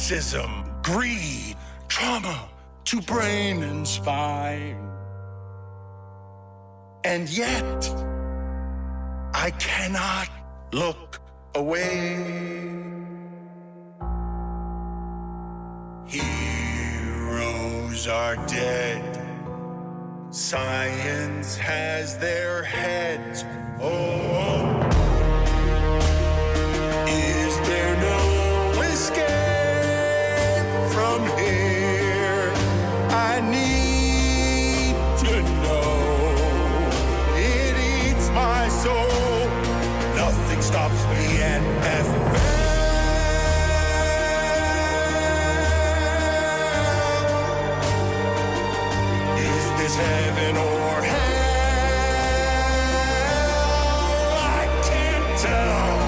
racism, greed, trauma to brain and spine. And yet, I cannot look away. Heroes are dead. Science has their heads. Oh, is there no escape from here? I need to know. It eats my soul. Nothing stops the NFL. Is this heaven or hell? I can't tell.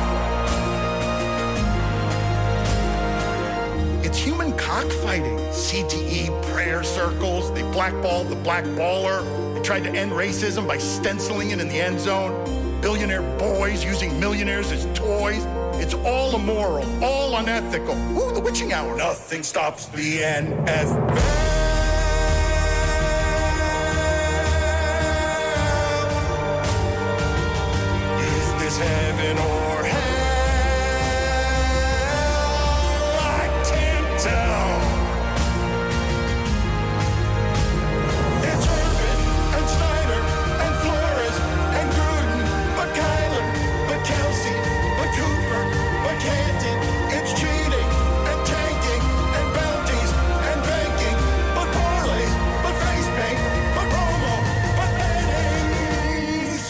It's human cockfighting. CTE prayer circles. They blackball the blackballer. They tried to end racism by stenciling it in the end zone. Billionaire boys using millionaires as toys. It's all immoral, all unethical. Ooh, the witching hour. Nothing stops the NFL. Is this heaven or hell? I can't tell. It's Urban and Snyder and Flores and Gruden, but Kyler, but Kelsey, but Cooper, but Canton. It's cheating and tanking and bounties and banking, but parlays, but face paint, but Romo, but Bennings.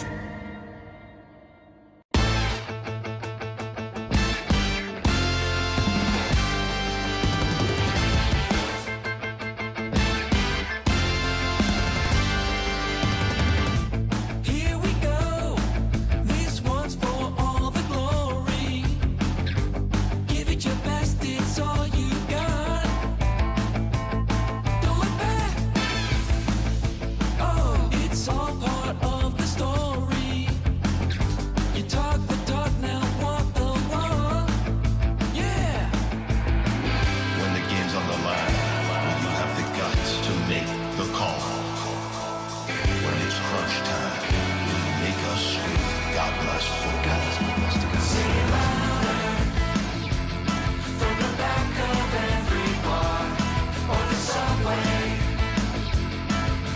Here we go. This one's for all the glory. Give it your best, it's all you got. Don't look back. Oh, it's all part of the story. You talk the talk, now walk the walk. Yeah. When the game's on the line, will you have the guts to make the call? When it's crunch time, will you make us scream, God bless football? Sing it louder from the back of every bar or the subway,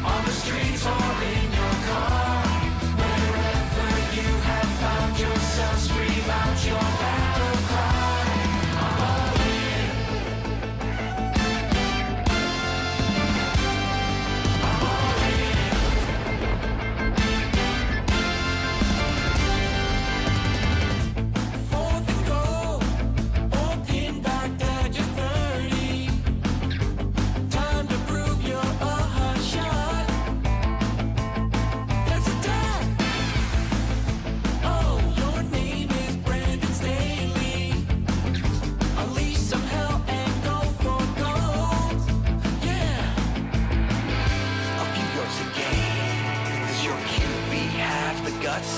on the streets or in your car. Wherever you have found yourself, scream out your battle cry. I'm all in. I'm all in. Fourth and goal, or pin back at your 30. Time to prove you're a hot shot. Let's attack. Oh, your name is Brandon Staley. Unleash some hell and go for gold. Yeah. A few yards a game. Does your QB have the guts?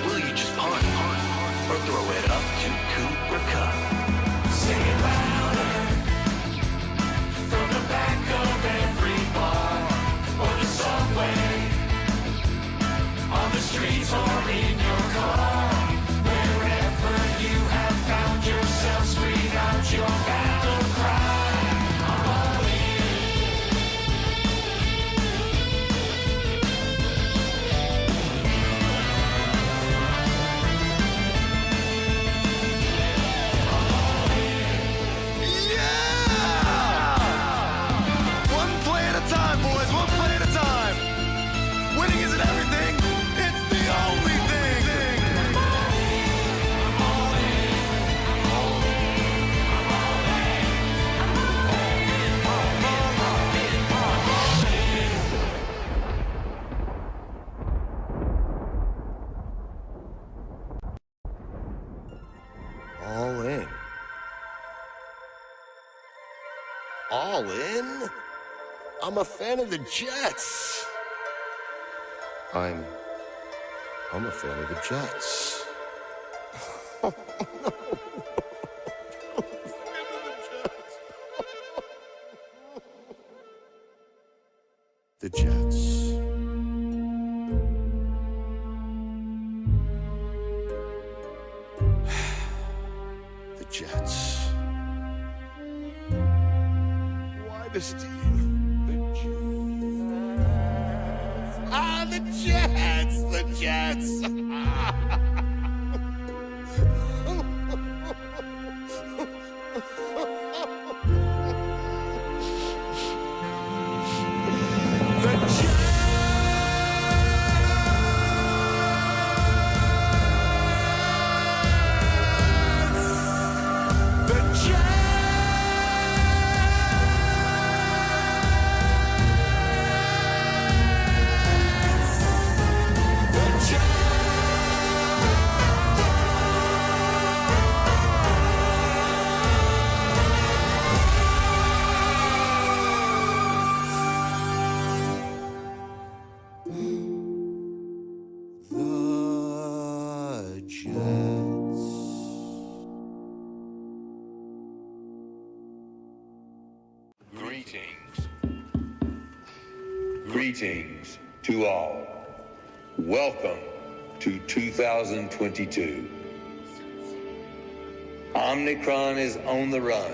Will you just punt, or throw it up to Cooper Cup? Sing it louder from the back of every bar or the subway, on the streets or in your car. Wherever you have found yourself, scream out your battle cry. I'm all in. Yeah! One play at a time, boys, one play at a time. Winning isn't everything, it's the only thing. I'm all in. I'm all in. I'm all in. I'm All in. All in? I'm a fan of the Jets. I'm a fan of the Jets. The Jets. The Jets. Why this team? The Jets. Ah, the Jets! The Jets! Greetings to all. Welcome to 2022. Omicron is on the run,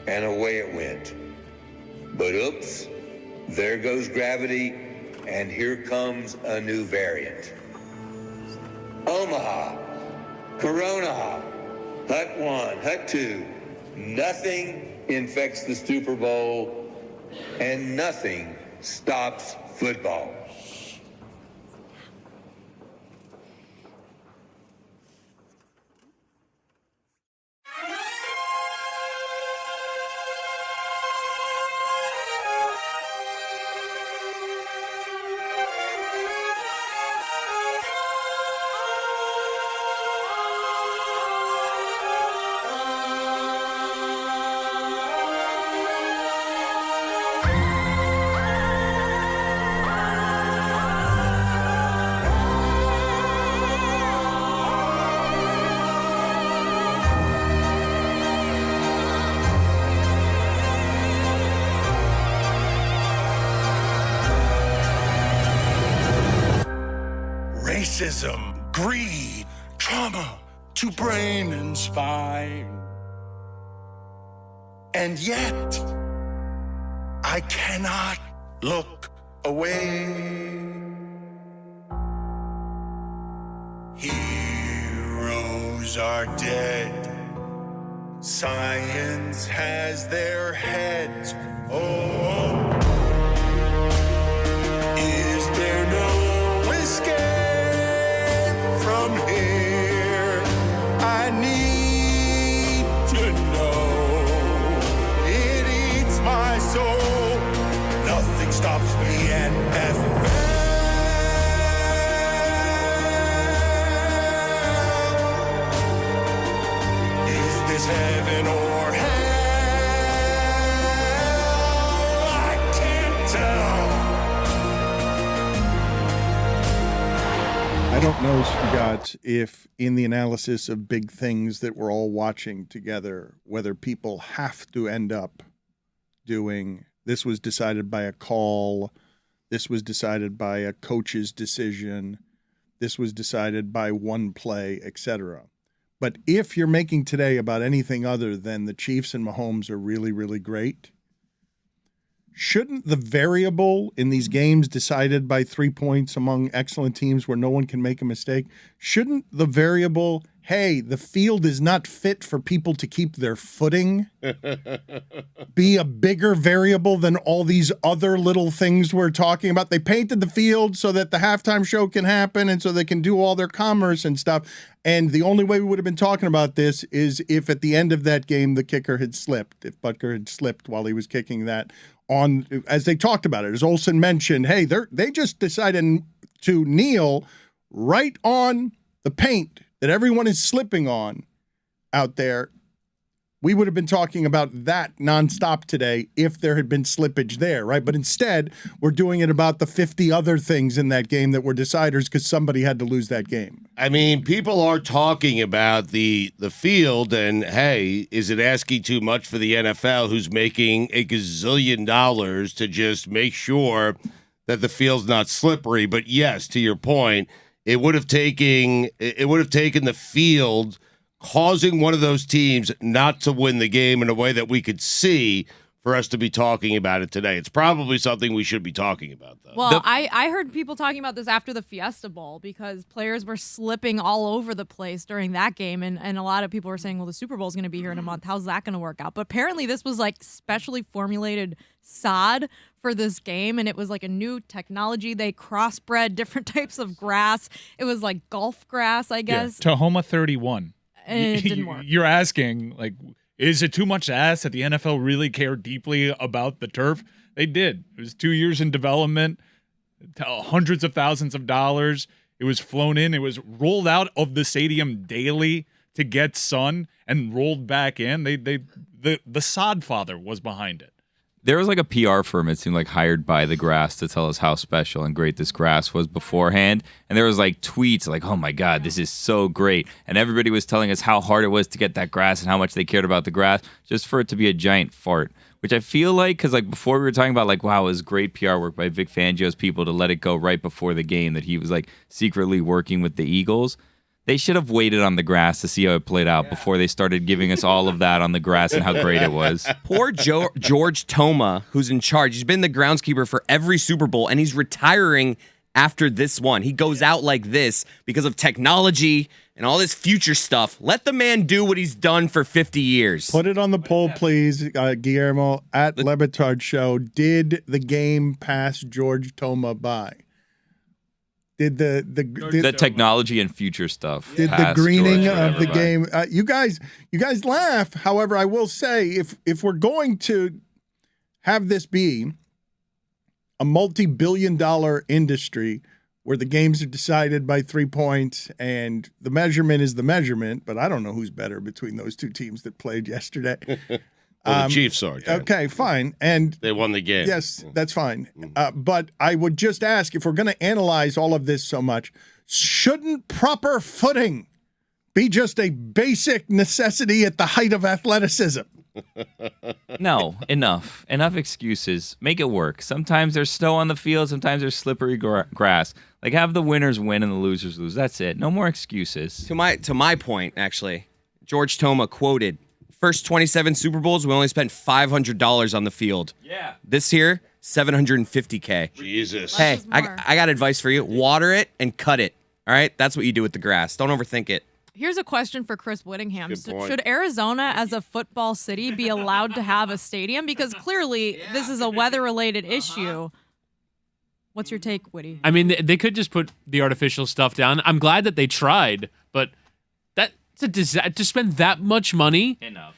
and away it went. But oops, there goes gravity, and here comes a new variant. Omaha, Corona, Hut 1, Hut 2, nothing infects the Super Bowl, and nothing stops football. Racism, greed, trauma to brain and spine. And yet, I cannot look away. Heroes are dead. Science has their heads. Oh, is there no escape from here? I need to know. It eats my soul. Nothing stops me, NFL. Is this heaven or hell? I can't tell. I don't know, Stugotz, if in the analysis of big things that we're all watching together, whether people have to end up doing this was decided by a call, this was decided by a coach's decision, this was decided by one play, etc. But if you're making today about anything other than the Chiefs and Mahomes are really, really great, shouldn't the variable in these games decided by 3 points among excellent teams where no one can make a mistake, shouldn't the variable, hey, the field is not fit for people to keep their footing, be a bigger variable than all these other little things we're talking about? They painted the field so that the halftime show can happen and so they can do all their commerce and stuff. And the only way we would have been talking about this is if at the end of that game the kicker had slipped, if Butker had slipped while he was kicking that on, as they talked about it, as Olsen mentioned, hey, they just decided to kneel right on the paint that everyone is slipping on out there. We would have been talking about that nonstop today if there had been slippage there, right? But instead, we're doing it about the 50 other things in that game that were deciders because somebody had to lose that game. I mean, people are talking about the field, and hey, is it asking too much for the NFL, who's making $1 gazillion to just make sure that the field's not slippery. But yes, to your point, it would have taken the field causing one of those teams not to win the game in a way that we could see for us to be talking about it today. It's probably something we should be talking about, though. Well, I heard people talking about this after the Fiesta Bowl because players were slipping all over the place during that game, and a lot of people were saying, well, the Super Bowl is going to be here in a month. How's that going to work out? But apparently this was like specially formulated sod for this game, and it was like a new technology. They crossbred different types of grass. It was like golf grass, I guess. Yeah, Tahoma 31. And it didn't work. You're asking, like, is it too much to ask that the NFL really cared deeply about the turf? They did. It was 2 years in development, hundreds of thousands of dollars. It was flown in. It was rolled out of the stadium daily to get sun and rolled back in. The sod father was behind it. There was like a PR firm, it seemed like, hired by the grass to tell us how special and great this grass was beforehand. And there was like tweets like, oh my God, this is so great. And everybody was telling us how hard it was to get that grass and how much they cared about the grass just for it to be a giant fart. Which I feel like, because like before we were talking about like, wow, it was great PR work by Vic Fangio's people to let it go right before the game that he was like secretly working with the Eagles. They should have waited on the grass to see how it played out before they started giving us all of that on the grass and how great it was. Poor George Toma, who's in charge. He's been the groundskeeper for every Super Bowl, and he's retiring after this one. He goes out like this because of technology and all this future stuff. Let the man do what he's done for 50 years. Put it on the poll, please, Guillermo, at LeBatardShow. Did the game pass George Toma by? Did the technology and future stuff? Did the greening of the game? You guys laugh. However, I will say, if we're going to have this be a multi-billion-dollar industry where the games are decided by 3 points and the measurement is the measurement, but I don't know who's better between those two teams that played yesterday. Well, the Chiefs are. Okay, fine. And they won the game. Yes, that's fine. But I would just ask, if we're going to analyze all of this so much, shouldn't proper footing be just a basic necessity at the height of athleticism? No, enough excuses. Make it work. Sometimes there's snow on the field. Sometimes there's slippery grass. Like, have the winners win and the losers lose. That's it. No more excuses. To my point, actually, George Toma quoted, first 27 Super Bowls, we only spent $500 on the field. Yeah. This year, $750K. Jesus. Hey, I got advice for you. Water it and cut it. All right? That's what you do with the grass. Don't overthink it. Here's a question for Chris Whittingham. Good point. Should Arizona, as a football city, be allowed to have a stadium? Because clearly this is a weather-related issue. What's your take, Witty? I mean, they could just put the artificial stuff down. I'm glad that they tried, but that's a disaster to spend that much money. Enough.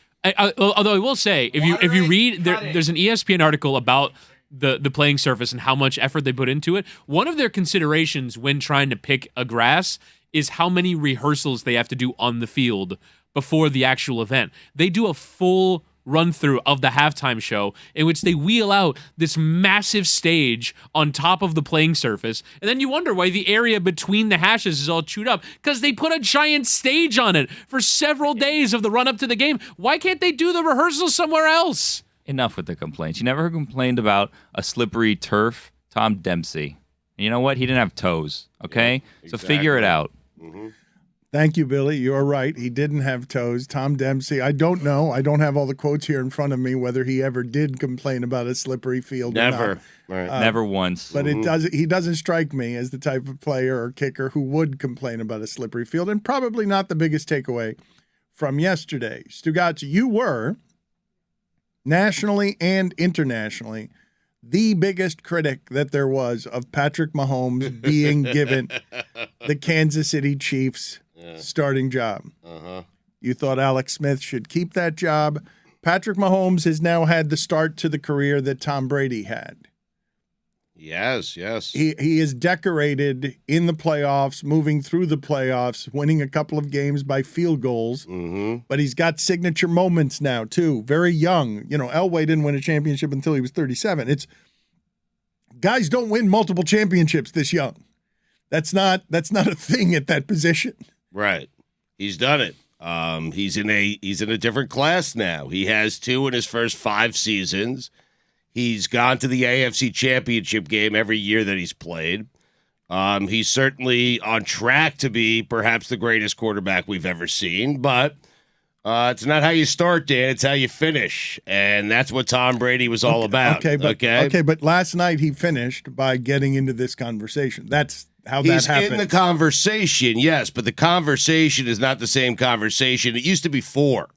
Although I will say, if you read, there's an ESPN article about the playing surface and how much effort they put into it. One of their considerations when trying to pick a grass is how many rehearsals they have to do on the field before the actual event. They do a full run-through of the halftime show in which they wheel out this massive stage on top of the playing surface, and then you wonder why the area between the hashes is all chewed up, because they put a giant stage on it for several days of the run-up to the game. Why can't they do the rehearsals somewhere else? Enough with the complaints. You never complained about a slippery turf? Tom Dempsey. And you know what? He didn't have toes, okay? Yeah, exactly. So figure it out. Mm-hmm. Thank you, Billy. You're right. He didn't have toes. Tom Dempsey, I don't know. I don't have all the quotes here in front of me whether he ever did complain about a slippery field or not. Right. Never once. But he doesn't strike me as the type of player or kicker who would complain about a slippery field, and probably not the biggest takeaway from yesterday. Stugotz, you were, nationally and internationally, the biggest critic that there was of Patrick Mahomes being given the Kansas City Chiefs starting job. You thought Alex Smith should keep that job. Patrick Mahomes has now had the start to the career that Tom Brady had. Yes. He is decorated in the playoffs, moving through the playoffs, winning a couple of games by field goals. Mm-hmm. But he's got signature moments now, too. Very young. You know, Elway didn't win a championship until he was 37. It's guys don't win multiple championships this young. That's not a thing at that position. Right. He's done it. He's in a different class now. He has 2 in his first 5 seasons. He's gone to the AFC Championship game every year that he's played. He's certainly on track to be perhaps the greatest quarterback we've ever seen, but it's not how you start, Dan. It's how you finish, and that's what Tom Brady was all about. Okay, but last night he finished by getting into this conversation. That's how He's that happened. in the conversation, yes, but the conversation is not the same conversation. It used to be 4.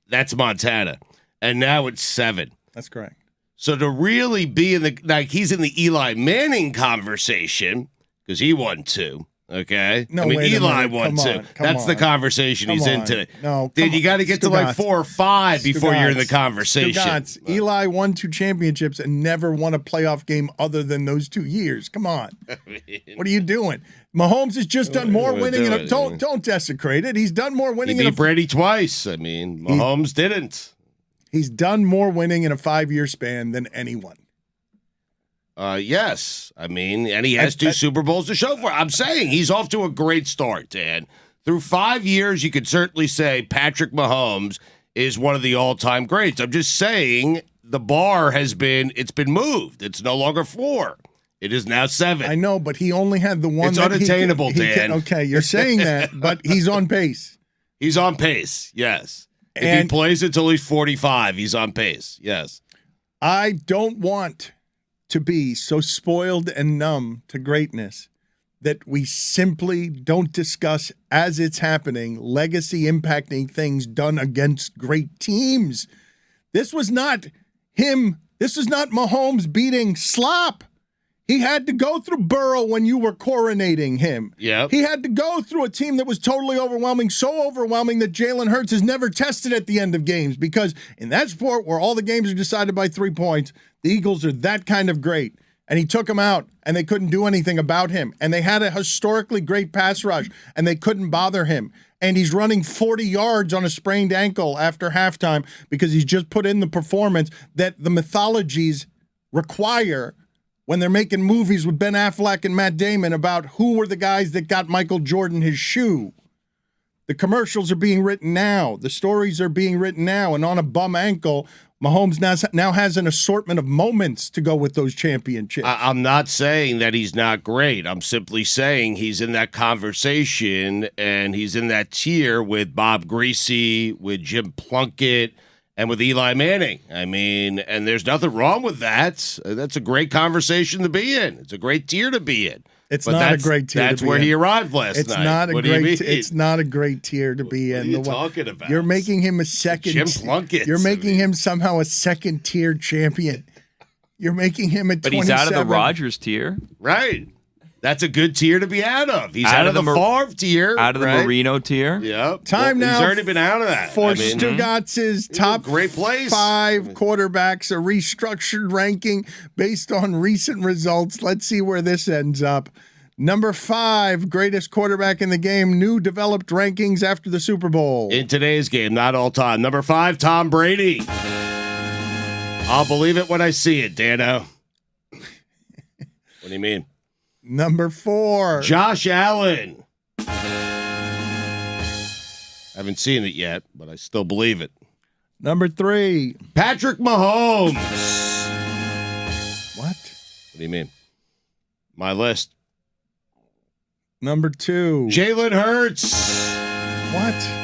That's Montana, and now it's 7. That's correct. So to really be in he's in the Eli Manning conversation because he won 2. Okay. No, I mean, wait a Eli minute. won Come 2. on, That's the conversation he's in today. No, dude, you got to get to like 4 or 5 before you're in the conversation. Stugotz, Eli won 2 championships and never won a playoff game other than those 2 years. Come on. What are you doing? Mahomes has just done more winning. Don't desecrate it. He's done more winning. He beat Brady twice. I mean, Mahomes didn't. He's done more winning in a 5-year span than anyone. Yes. I mean, and he has 2 Super Bowls to show for it. I'm saying he's off to a great start, Dan. Through 5 years, you could certainly say Patrick Mahomes is one of the all-time greats. I'm just saying the bar it's been moved. It's no longer 4. It is now 7. I know, but he only had the one. It's unattainable, Dan. Okay, you're saying that, but he's on pace. He's on pace, yes. If he plays until he's 45, he's on pace, yes. I don't want to be so spoiled and numb to greatness that we simply don't discuss as it's happening legacy impacting things done against great teams. This was not him. This is not Mahomes beating slop. He had to go through Burrow when you were coronating him. Yep. He had to go through a team that was totally overwhelming, so overwhelming that Jalen Hurts is never tested at the end of games because in that sport where all the games are decided by 3 points, the Eagles are that kind of great. And he took them out, and they couldn't do anything about him. And they had a historically great pass rush, and they couldn't bother him. And he's running 40 yards on a sprained ankle after halftime because he's just put in the performance that the mythologies require when they're making movies with Ben Affleck and Matt Damon about who were the guys that got Michael Jordan his shoe. The commercials are being written now. The stories are being written now. And on a bum ankle, Mahomes now has an assortment of moments to go with those championships. I'm not saying that he's not great. I'm simply saying he's in that conversation and he's in that tier with Bob Greasy, with Jim Plunkett, and with Eli Manning. I mean, and there's nothing wrong with that. That's a great conversation to be in. It's a great tier to be in. It's not a great tier. That's where he arrived last it's night. Not a what great. do you mean? It's not a great tier to be in. What are you talking about? You're making him a second. Jim Plunkett. You're making him somehow a second tier champion. You're making him a. But he's out of the Rodgers tier, right? That's a good tier to be out of. He's out of the Favre tier. Out of the Marino tier. Yep. Time now. He's already been out of that. For Stugotz's top great place. 5 quarterbacks, a restructured ranking based on recent results. Let's see where this ends up. Number 5, greatest quarterback in the game, new developed rankings after the Super Bowl. In today's game, not all time. Number 5, Tom Brady. I'll believe it when I see it, Dano. What do you mean? Number 4, Josh Allen. Haven't seen it yet, but I still believe it. Number 3, Patrick Mahomes. What? What do you mean? My list. Number 2, Jalen Hurts. What?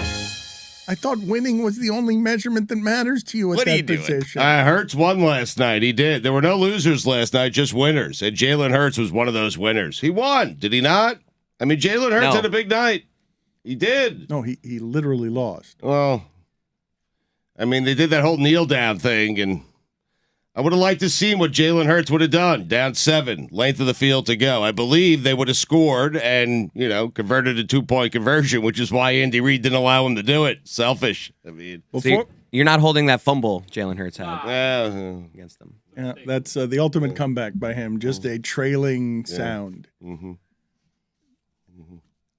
I thought winning was the only measurement that matters to you at that position. Hurts won last night. He did. There were no losers last night, just winners. And Jalen Hurts was one of those winners. He won, did he not? I mean, Jalen Hurts had a big night. He did. No, he literally lost. Well, I mean, they did that whole kneel down thing, and I would have liked to see what Jalen Hurts would have done. Down 7, length of the field to go. I believe they would have scored and, converted a 2-point conversion, which is why Andy Reid didn't allow him to do it. Selfish. I mean, you're not holding that fumble Jalen Hurts had against them. Yeah, that's the ultimate comeback by him. Just a trailing sound. Mm-hmm.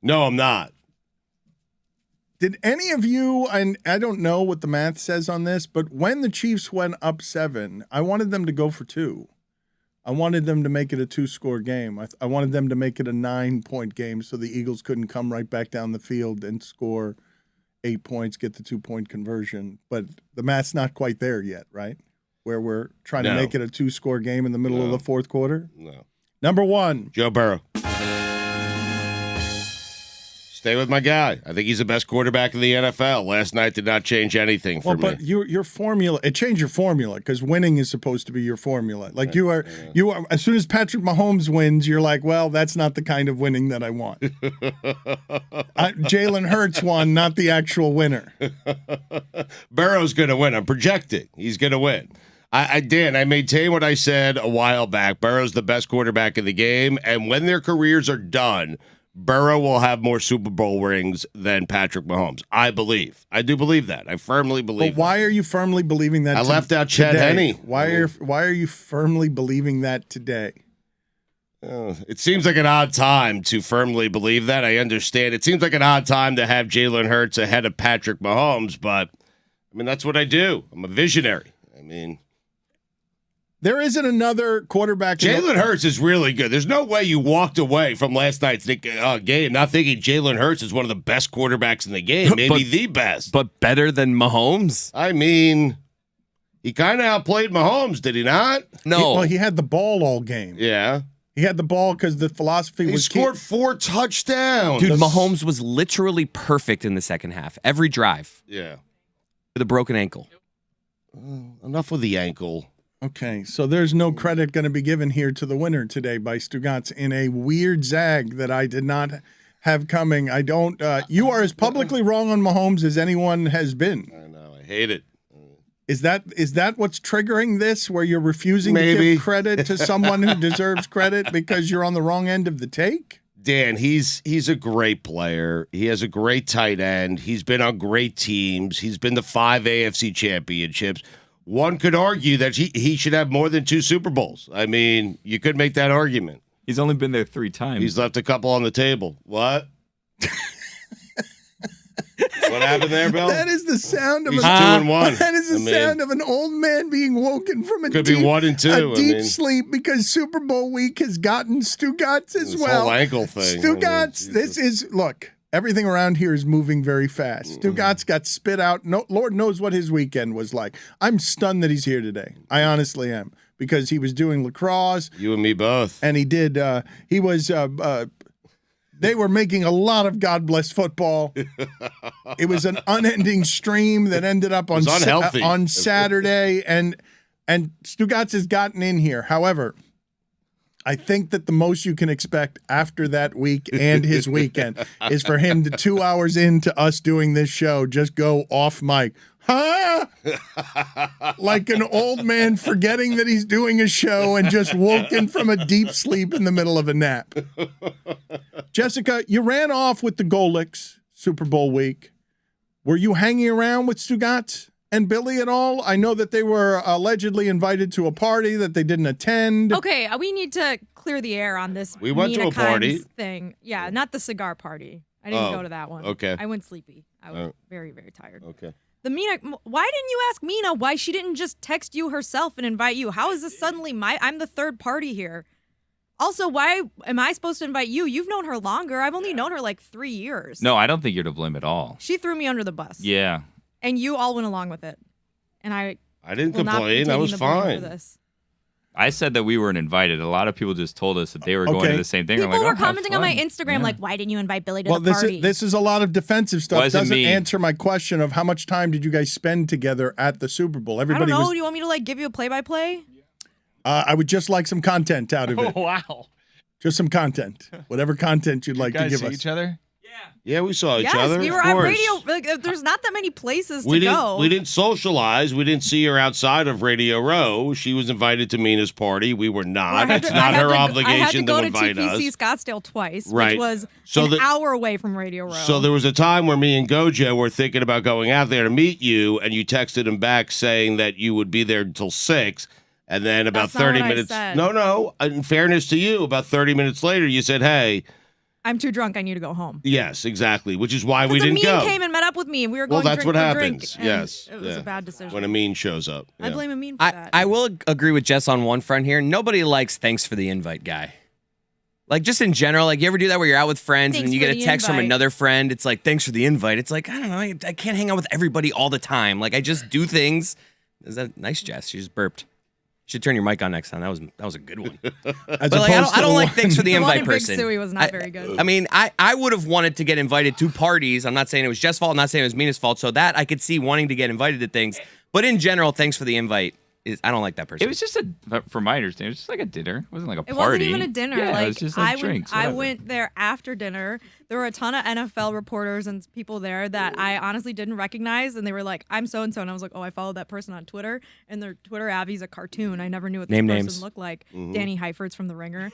No, I'm not. Did any of you, and I don't know what the math says on this, but when the Chiefs went up 7, I wanted them to go for 2. I wanted them to make it a 2-score game. I wanted them to make it a 9-point game so the Eagles couldn't come right back down the field and score 8 points, get the 2-point conversion. But the math's not quite there yet, right? where we're trying to No. make it a 2-score game in the middle of the fourth quarter? No. Number 1. Joe Burrow. Stay with my guy. I think he's the best quarterback in the NFL. Last night did not change anything for Well, me. but your formula, it changed your formula because winning is supposed to be your formula. Like you are, as soon as Patrick Mahomes wins, you're like, well, that's not the kind of winning that I want. Jalen Hurts won, not the actual winner. Burrow's going to win. I'm projecting he's going to win. I maintain what I said a while back. Burrow's the best quarterback in the game, and when their careers are done, Burrow will have more Super Bowl rings than Patrick Mahomes. I believe. I do believe that. I firmly believe. But why are you firmly believing that? I left out Chad today? Henne. Why are you firmly believing that today? It seems like an odd time to firmly believe that. I understand. It seems like an odd time to have Jalen Hurts ahead of Patrick Mahomes, but I mean that's what I do. I'm a visionary. I mean. There isn't another quarterback. Jalen Hurts is really good. There's no way you walked away from last night's game not thinking Jalen Hurts is one of the best quarterbacks in the game, maybe the best. But better than Mahomes? I mean, he kind of outplayed Mahomes, did he not? No. He had the ball all game. Yeah. He had the ball because the philosophy He was scored 4 touchdowns. Dude, Mahomes was literally perfect in the second half. Every drive. Yeah. With a broken ankle. Enough with the ankle. Okay, so there's no credit going to be given here to the winner today by Stugotz in a weird zag that I did not have coming. I don't. You are as publicly wrong on Mahomes as anyone has been. I know. I hate it. Is that what's triggering this, where you're refusing to Maybe. give credit to someone who deserves credit because you're on the wrong end of the take? Dan, he's a great player. He has a great tight end. He's been on great teams. He's been to 5 AFC championships. One could argue that he should have more than 2 Super Bowls. I mean, you could make that argument. He's only been there 3 times. He's left a couple on the table. What? What happened there, Bill? That is the sound of He's 2-1. That is the sound of an old man being woken from a Could deep, be 1-2. a deep sleep because Super Bowl week has gotten Stugotz as This well. whole ankle thing. Stugotz, this is look. Everything around here is moving very fast. Stugotz got spit out. No, Lord knows what his weekend was like. I'm stunned that he's here today. I honestly am, because he was doing lacrosse. You and me both. And he did. He was. They were making a lot of God bless football. It was an unending stream that ended up on unhealthy. On Saturday, and Stugotz has gotten in here. However, I think that the most you can expect after that week and his weekend is for him to 2 hours into us doing this show just go off mic. Huh? Like an old man forgetting that he's doing a show and just woken from a deep sleep in the middle of a nap. Jessica, you ran off with the Golics Super Bowl week. Were you hanging around with Stugotz and Billy at all? I know that they were allegedly invited to a party that they didn't attend. Okay, we need to clear the air on this. We went to Mina a party. Kimes thing. Yeah, not the cigar party. I didn't go to that one. Okay. I went sleepy. I was very, very tired. Okay. The Mina, why didn't you ask Mina why she didn't just text you herself and invite you? How is this suddenly I'm the third party here? Also, why am I supposed to invite you? You've known her longer. I've only known her like 3 years. No, I don't think you're to blame at all. She threw me under the bus. Yeah. And you all went along with it. And I didn't will not be complain. I taking was the blame fine. for this. I said that we weren't invited. A lot of people just told us that they were going to the same thing. People I'm like, were "Oh, have commenting on my fun." Instagram Yeah. like, why didn't you invite Billy to Well, the party? this is a lot of defensive stuff. What does it Doesn't mean? answer my question of how much time did you guys spend together at the Super Bowl? I don't Everybody know. was. Do you want me to like give you a play-by-play? I would just like some content out of it. Oh, wow. Just some content. Whatever content you'd like to guys give see us. each other? Yeah, we saw each Yes, other. we of were at course. radio. Like, there's not that many places We to didn't. go. We didn't socialize. We didn't see her outside of Radio Row. She was invited to Mina's party. We were not. It's not her I had obligation to go to invite to us. TPC Scottsdale twice, Right. which was So an the- hour away from Radio Row. So there was a time where me and Gojo were thinking about going out there to meet you, and you texted him back saying that you would be there until 6. And then about That's not 30 what I minutes. said. No. In fairness to you, about 30 minutes later, you said, "Hey, I'm too drunk. I need to go home. yes, exactly," which is why we The didn't mean go. came and met up with me, and we were Well, going that's drink what for happens. drink, and Yes, it was yeah. a bad decision. When a mean shows up. I Yeah. blame a mean for that. I will agree with Jess on one front here. Nobody likes thanks for the invite guy. Like, just in general, like, you ever do that where you're out with friends and Thanks then you for get a the text from invite. another friend? It's like, thanks for the invite. It's like, I don't know. I can't hang out with everybody all the time. Like, I just do things Is that nice, Jess? You just burped. Should turn your mic on next time. That was a good one. As But like, opposed I to don't the like one- thanks for the The one invite in Big person. Suey was not very good. I mean, I would have wanted to get invited to parties. I'm not saying it was Jess' fault. I'm not saying it was Mina's fault. So that I could see wanting to get invited to things. But in general, thanks for the invite. I don't like that person. It was just from my understanding, it was just like a dinner. It wasn't like a It party. wasn't even a dinner. Yeah, like, it was just like drinks. I whatever. went there after dinner. There were a ton of NFL reporters and people there that I honestly didn't recognize, and they were like, "I'm so and so," and I was like, "Oh, I followed that person on Twitter," and their Twitter Abby's a cartoon. I never knew what this Name person names. looked like. Danny Heifert's from The Ringer,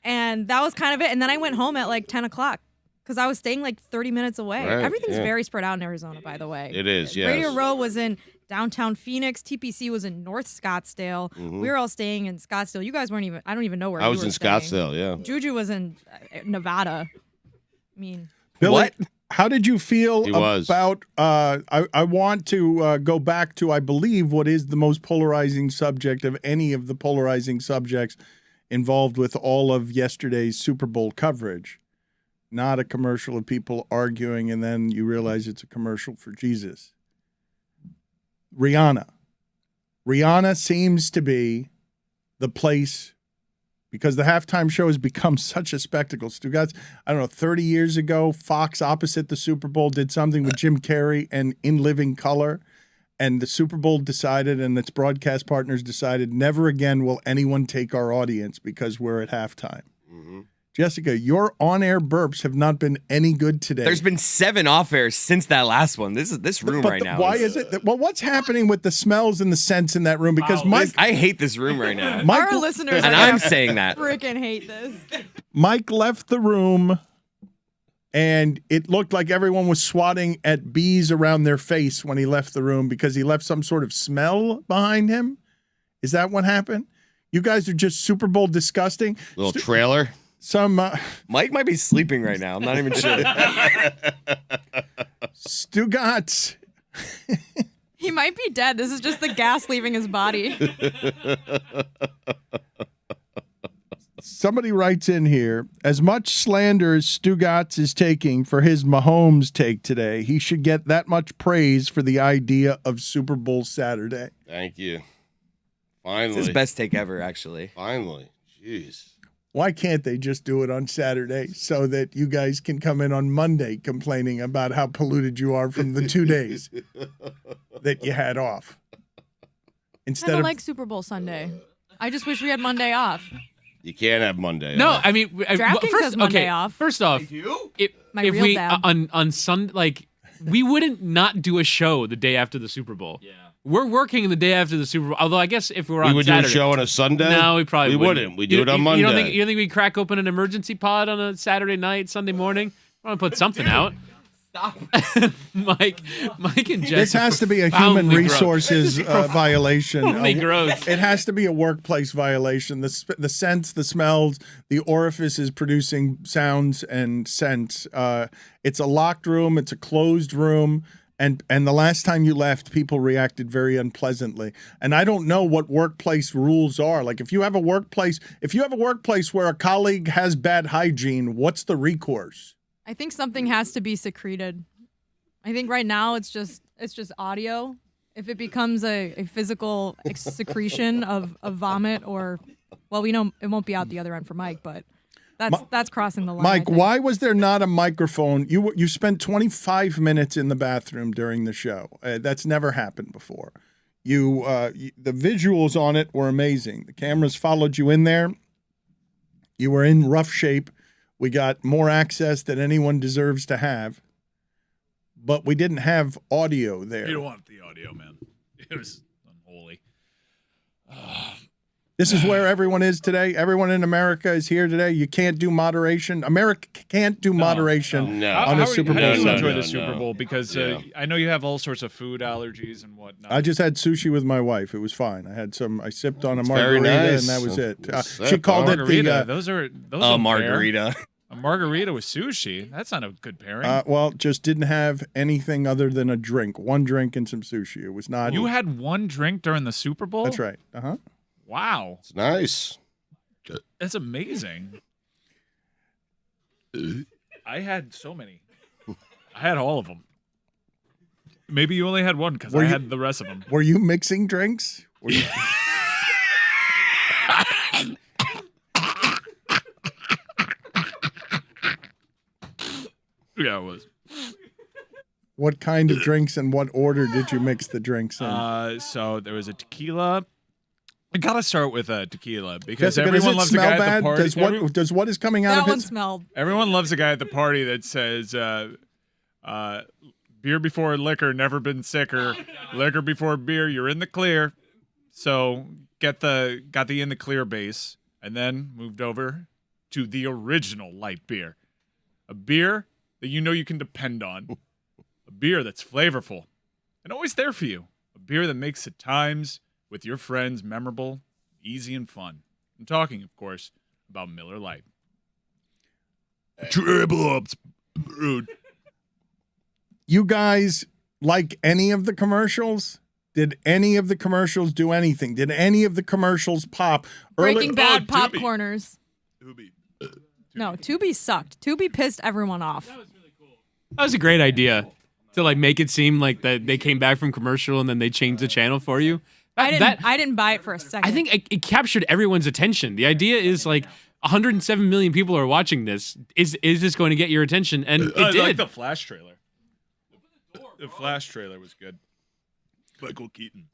and that was kind of it. And then I went home at like 10 o'clock. Because I was staying like 30 minutes away. Right, Everything's yeah. very spread out in Arizona, by the way. It is, yes. Radio Row was in downtown Phoenix. TPC was in North Scottsdale. We were all staying in Scottsdale. You guys weren't even, I don't even know where I you was were in staying. Scottsdale, yeah. Juju was in Nevada. I mean, Billy, What? How did you feel He was. about? I want to go back to, I believe, what is the most polarizing subject of any of the polarizing subjects involved with all of yesterday's Super Bowl coverage. Not a commercial of people arguing, and then you realize it's a commercial for Jesus. Rihanna. Rihanna seems to be the place, because the halftime show has become such a spectacle. Stugotz, I don't know, 30 years ago, Fox opposite the Super Bowl did something with Jim Carrey and In Living Color, and the Super Bowl decided, and its broadcast partners decided, never again will anyone take our audience because we're at halftime. Jessica, your on-air burps have not been any good today. There's been 7 off-airs since that last one. This room right now. Why is it that, well, what's happening with the smells and the scents in that room? Because Mike, I hate this room right now. Mike, our listeners and are I'm gonna saying that. freaking hate this. Mike left the room, and it looked like everyone was swatting at bees around their face when he left the room because he left some sort of smell behind him. Is that what happened? You guys are just Super Bowl disgusting. Little trailer. Some Mike might be sleeping right now. I'm not even sure. Stugotz. He might be dead. This is just the gas leaving his body. Somebody writes in here, as much slander as Stugotz is taking for his Mahomes take today, he should get that much praise for the idea of Super Bowl Saturday. Thank you. It's Finally. his best take ever, actually. Finally. Jeez. Why can't they just do it on Saturday so that you guys can come in on Monday complaining about how polluted you are from the 2 days that you had off? I Instead don't of like Super Bowl Sunday. I just wish we had Monday off. You can't have Monday. No, off. I mean, DraftKings first, has Monday okay, off. First off, My if real we dad. on Sunday, like we wouldn't not do a show the day after the Super Bowl. Yeah, we're working the day after the Super Bowl. Although I guess if we were we on would Saturday, do a show on a Sunday? No, we probably wouldn't. We do it on Monday. You don't think we'd crack open an emergency pod on a Saturday night, Sunday morning? I want to put something out. Stop. Mike and Jess. this has to be a human profoundly gross. resources violation. Profoundly gross. It has to be a workplace violation. The scents, the smells, the orifices producing sounds and scents. It's a locked room. It's a closed room. And the last time you left, people reacted very unpleasantly. And I don't know what workplace rules are. Like if you have a workplace where a colleague has bad hygiene, what's the recourse? I think something has to be secreted. I think right now it's just audio. If it becomes a physical secretion of vomit or, well, we know it won't be out the other end for Mike, but that's crossing the line. Mike, why was there not a microphone? You spent 25 minutes in the bathroom during the show. That's never happened before. The visuals on it were amazing. The cameras followed you in there. You were in rough shape. We got more access than anyone deserves to have. But we didn't have audio there. You don't want the audio, man. It was unholy. This is where everyone is today. Everyone in America is here today. You can't do moderation. America can't do moderation No. on a Super How Bowl do you Sunday. enjoy No, the Super no. Bowl? Because I know you have all sorts of food allergies and whatnot. I just had sushi with my wife. It was fine. I sipped on a very margarita, nice. and that was it. That's She called it margarita. the. Those A don't margarita. pair. A margarita with sushi. That's not a good pairing. Well, just didn't have anything other than a drink. One drink and some sushi. It was not. You had one drink during the Super Bowl? That's right. Uh-huh. Wow. It's nice. That's amazing. I had so many. I had all of them. Maybe you only had one because I had the rest of them. Were you mixing drinks? Were you... Yeah, it was. What kind of drinks and what order did you mix the drinks in? So there was a tequila. I gotta start with a tequila because Jessica, everyone loves the guy at the party. Does what is coming out That of one his... smelled. Everyone loves a guy at the party that says, beer before liquor, never been sicker. Liquor before beer, you're in the clear. So got the in the clear base and then moved over to the original light beer. A beer that you know you can depend on. A beer that's flavorful and always there for you. A beer that makes at times with your friends memorable, easy, and fun. I'm talking, of course, about Miller Lite. Triple ups, rude. You guys like any of the commercials? Did any of the commercials do anything? Did any of the commercials pop? Breaking Bad Oh, Tubi. popcorners. Tubi. No, Tubi sucked. Tubi pissed everyone off. That was a great idea to like make it seem like that they came back from commercial and then they changed the channel for you. I didn't buy it for a second. I think it captured everyone's attention. The idea is like 107 million people are watching this. Is this going to get your attention? And it I did. like the Flash trailer. The Flash trailer was good. Michael Keaton.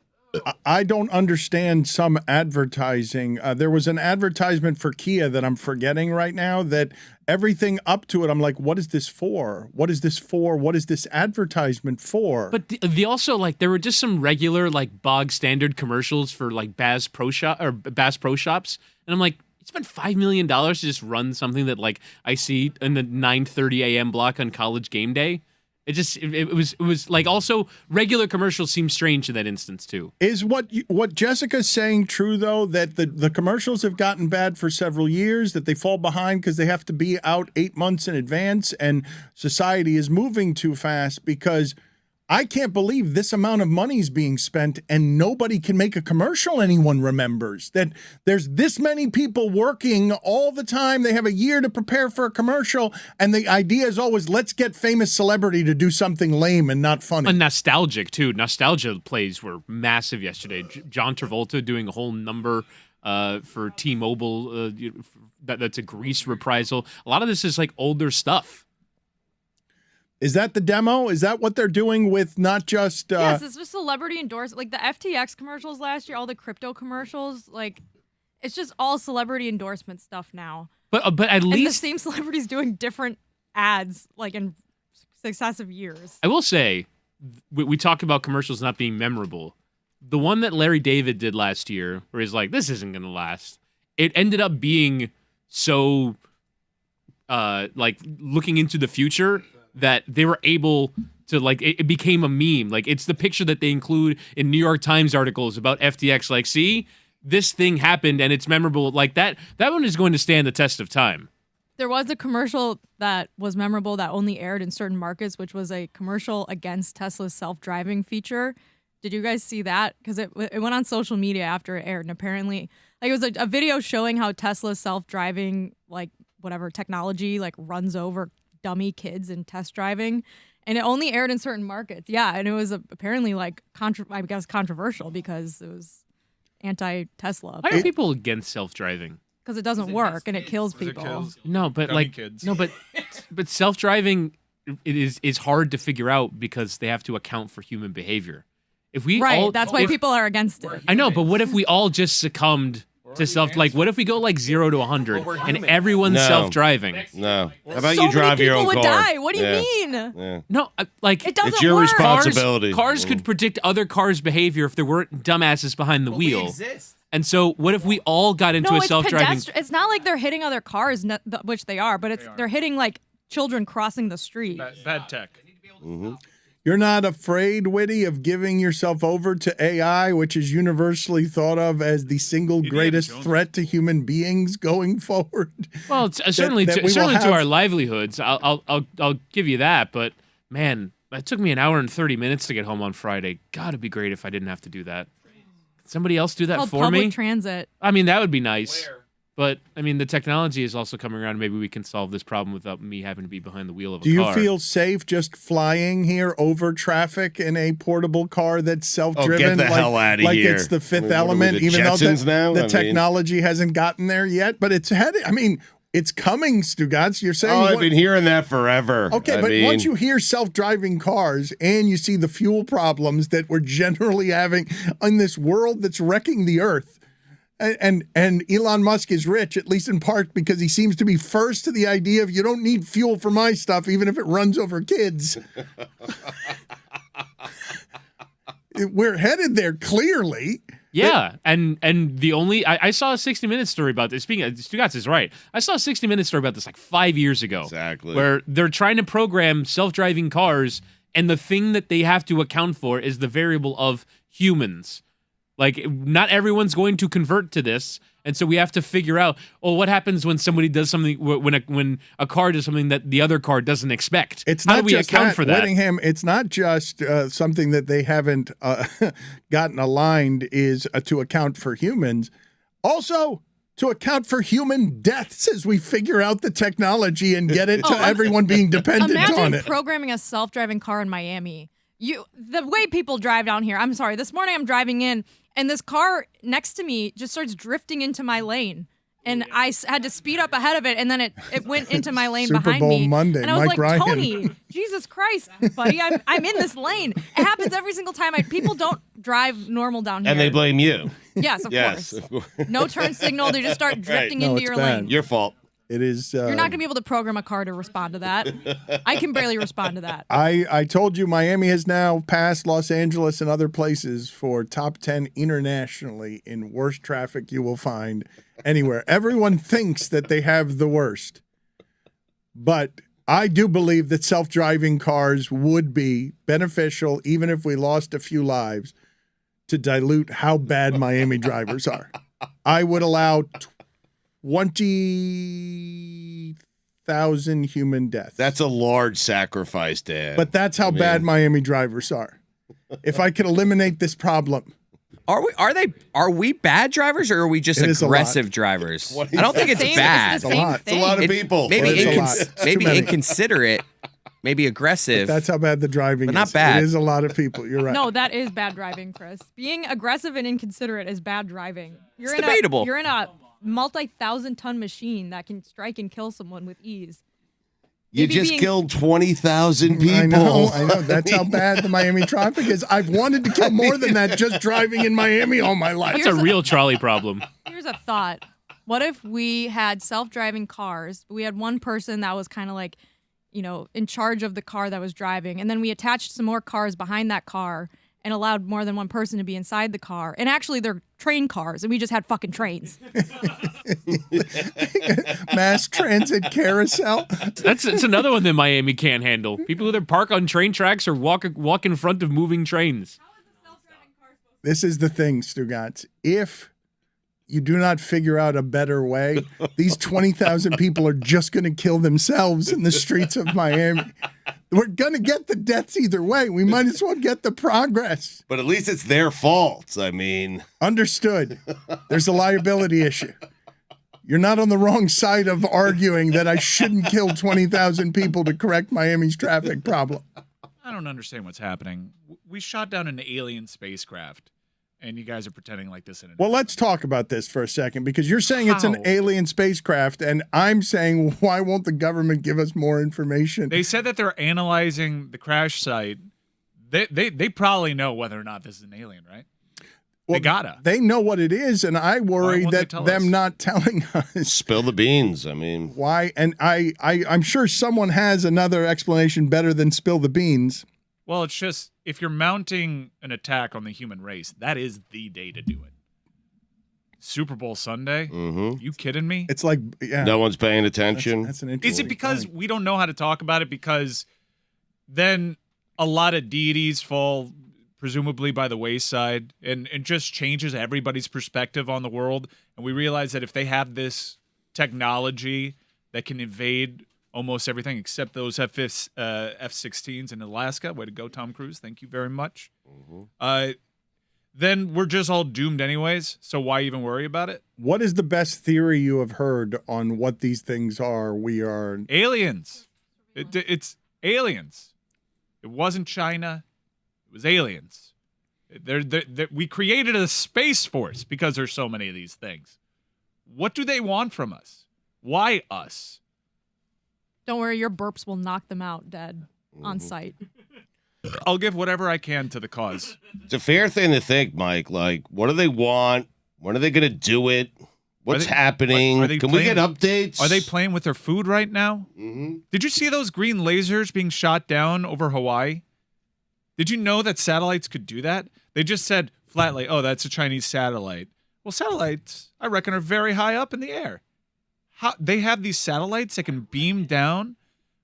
I don't understand some advertising. There was an advertisement for Kia that I'm forgetting right now that everything up to it, I'm like, what is this for? What is this for? What is this advertisement for? But the also like there were just some regular like bog standard commercials for like Bass Pro Shops, and I'm like, you spent $5 million to just run something that like I see in the 9:30 a.m. block on College Game Day. It was like also regular commercials seem strange in that instance too. Is what Jessica's saying true though, that the commercials have gotten bad for several years, that they fall behind because they have to be out 8 months in advance and society is moving too fast? Because I can't believe this amount of money is being spent and nobody can make a commercial anyone remembers. That there's this many people working all the time. They have a year to prepare for a commercial. And the idea is always, let's get famous celebrity to do something lame and not funny. And nostalgic too. Nostalgia plays were massive yesterday. John Travolta doing a whole number for T-Mobile. That's a Grease reprisal. A lot of this is like older stuff. Is that the demo? Is that what they're doing with not just... yes, it's just celebrity endorsement. Like the FTX commercials last year, all the crypto commercials, like it's just all celebrity endorsement stuff now. But at least... And the same celebrities doing different ads like in successive years. I will say, we talk about commercials not being memorable. The one that Larry David did last year, where he's like, this isn't going to last, it ended up being so like looking into the future that they were able to like it became a meme. Like it's the picture that they include in New York Times articles about FTX. Like, see, this thing happened and it's memorable. Like that one is going to stand the test of time. There was a commercial that was memorable that only aired in certain markets, which was a commercial against Tesla's self-driving feature. Did you guys see that? Because it went on social media after it aired, and apparently, like, it was a video showing how Tesla's self-driving, like whatever technology, like runs over dummy kids in test driving, and it only aired in certain markets. Yeah, and it was apparently like controversial because it was anti-Tesla. Why are people against self-driving? Because it doesn't work and it kills people. No, but dummy like kids. no, but self-driving is hard to figure out because they have to account for human behavior. If we that's why people are against it. I know, but what if we all just succumbed to self? Like, what if we go like 0 to 100 and everyone's self-driving? No. How about so you drive your own many car? people would die. What do you mean? Yeah. No, like It doesn't It's your work. responsibility. Cars could predict other cars' behavior if there weren't dumbasses behind the wheel. And so, what if we all got into No, a it's self-driving? It's not like they're hitting other cars, which they are, but they're hitting like children crossing the street. Bad tech. You're not afraid, Witty, of giving yourself over to AI, which is universally thought of as the single greatest threat to human beings going forward? Well, it's, certainly to our livelihoods. I'll give you that. But man, it took me an hour and 30 minutes to get home on Friday. God, it'd be great if I didn't have to do that. Could somebody else do that Called for public me? transit. I mean, that would be nice. But I mean, the technology is also coming around. Maybe we can solve this problem without me having to be behind the wheel of a Do you car. feel safe just flying here over traffic in a portable car that's self-driven? get the hell outta like here. it's the Fifth What are we, Element, the even though Jetsons now? the I mean- technology hasn't gotten there yet. But it's headed. I mean, it's coming, Stugotz. You're saying. Oh, I've been hearing that forever. Okay, I but mean, once you hear self-driving cars and you see the fuel problems that we're generally having in this world that's wrecking the earth, and Elon Musk is rich, at least in part because he seems to be first to the idea of you don't need fuel for my stuff, even if it runs over kids. We're headed there clearly. Yeah, and the only I saw a 60 Minutes story about this. Speaking of, Stugotz is right. I saw a 60 Minutes story about this like 5 years ago. Exactly. Where they're trying to program self-driving cars, and the thing that they have to account for is the variable of humans. Like, not everyone's going to convert to this, and so we have to figure out, what happens when somebody does something, when a car does something that the other car doesn't expect? It's How not do we just account for that? Whittingham, it's not just something that they haven't gotten aligned is to account for humans. Also, to account for human deaths as we figure out the technology and get it to everyone being dependent on Imagine it. programming a self-driving car in Miami. The way people drive down here. I'm sorry. This morning I'm driving in, and this car next to me just starts drifting into my lane. And I had to speed up ahead of it, and then it went into my lane Super behind Bowl me. Monday, and I was Mike like, Ryan. Tony, Jesus Christ, buddy, I'm in this lane. It happens every single time. People don't drive normal down here. and they blame you. Yes, of Yes. course. No turn signal. They just start drifting No, into it's your bad. lane. Your fault. It is. You're not going to be able to program a car to respond to that. I can barely respond to that. I told you Miami has now passed Los Angeles and other places for top 10 internationally in worst traffic you will find anywhere. Everyone thinks that they have the worst. But I do believe that self-driving cars would be beneficial, even if we lost a few lives, to dilute how bad Miami drivers are. I would allow 20,000 human deaths. That's a large sacrifice, Dan. But that's how I mean- bad Miami drivers are. If I could eliminate this problem. Are we bad drivers, or are we just It is a lot. aggressive drivers? What do I you don't think it's Same- bad. It's the It's a same lot. It's a lot of thing. people. Maybe It's a lot. It's too maybe many. inconsiderate, maybe aggressive. That's how bad the driving But not is. bad. It is a lot of people. You're right. No, that is bad driving, Chris. Being aggressive and inconsiderate is bad driving. You're It's debatable. You're in a multi-thousand-ton machine that can strike and kill someone with ease. You Maybe just being- killed 20,000 people. I know. That's how bad the Miami traffic is. I've wanted to kill more than that just driving in Miami all my life. That's a real trolley problem. Here's a thought. What if we had self-driving cars? We had one person that was kind of like, in charge of the car that was driving. And then we attached some more cars behind that car and allowed more than one person to be inside the car. And actually, they're train cars, and we just had fucking trains. Mass transit carousel. It's another one that Miami can't handle. People either park on train tracks or walk in front of moving trains. This is the thing, Stugotz. If you do not figure out a better way, these 20,000 people are just going to kill themselves in the streets of Miami. We're going to get the deaths either way. We might as well get the progress. But at least it's their fault. I mean, Understood. There's a liability issue. You're not on the wrong side of arguing that I shouldn't kill 20,000 people to correct Miami's traffic problem. I don't understand what's happening. We shot down an alien spacecraft, and you guys are pretending like this. Well, let's talk about this for a second, because you're saying it's an How? alien spacecraft, and I'm saying, why won't the government give us more information? They said that they're analyzing the crash site. They probably know whether or not this is an alien, right? They gotta. They know what it is, and I worry won't they that tell them us? not telling us spill the beans. I mean, why. And I'm sure someone has another explanation better than spill the beans. Well, it's just if you're mounting an attack on the human race, that is the day to do it. Super Bowl Sunday? You kidding me? It's like, yeah. no one's paying attention. That's an interesting Is it because point. we don't know how to talk about it? Because then a lot of deities fall presumably by the wayside, and it just changes everybody's perspective on the world. And we realize that if they have this technology that can invade almost everything except those F-16s in Alaska, way to go, Tom Cruise. Thank you very much. then we're just all doomed anyways. So why even worry about it? What is the best theory you have heard on what these things are? We are aliens. It's aliens. It wasn't China. It was aliens. We created a space force because there's so many of these things. What do they want from us? Why us? Don't worry, your burps will knock them out dead on sight. I'll give whatever I can to the cause. It's a fair thing to think, Mike. Like, what do they want? When are they going to do it? What's happening? Can we get updates? Are they playing with their food right now? Mm-hmm. Did you see those green lasers being shot down over Hawaii? Did you know that satellites could do that? They just said flatly, oh, that's a Chinese satellite. Well, satellites, I reckon, are very high up in the air. They have these satellites that can beam down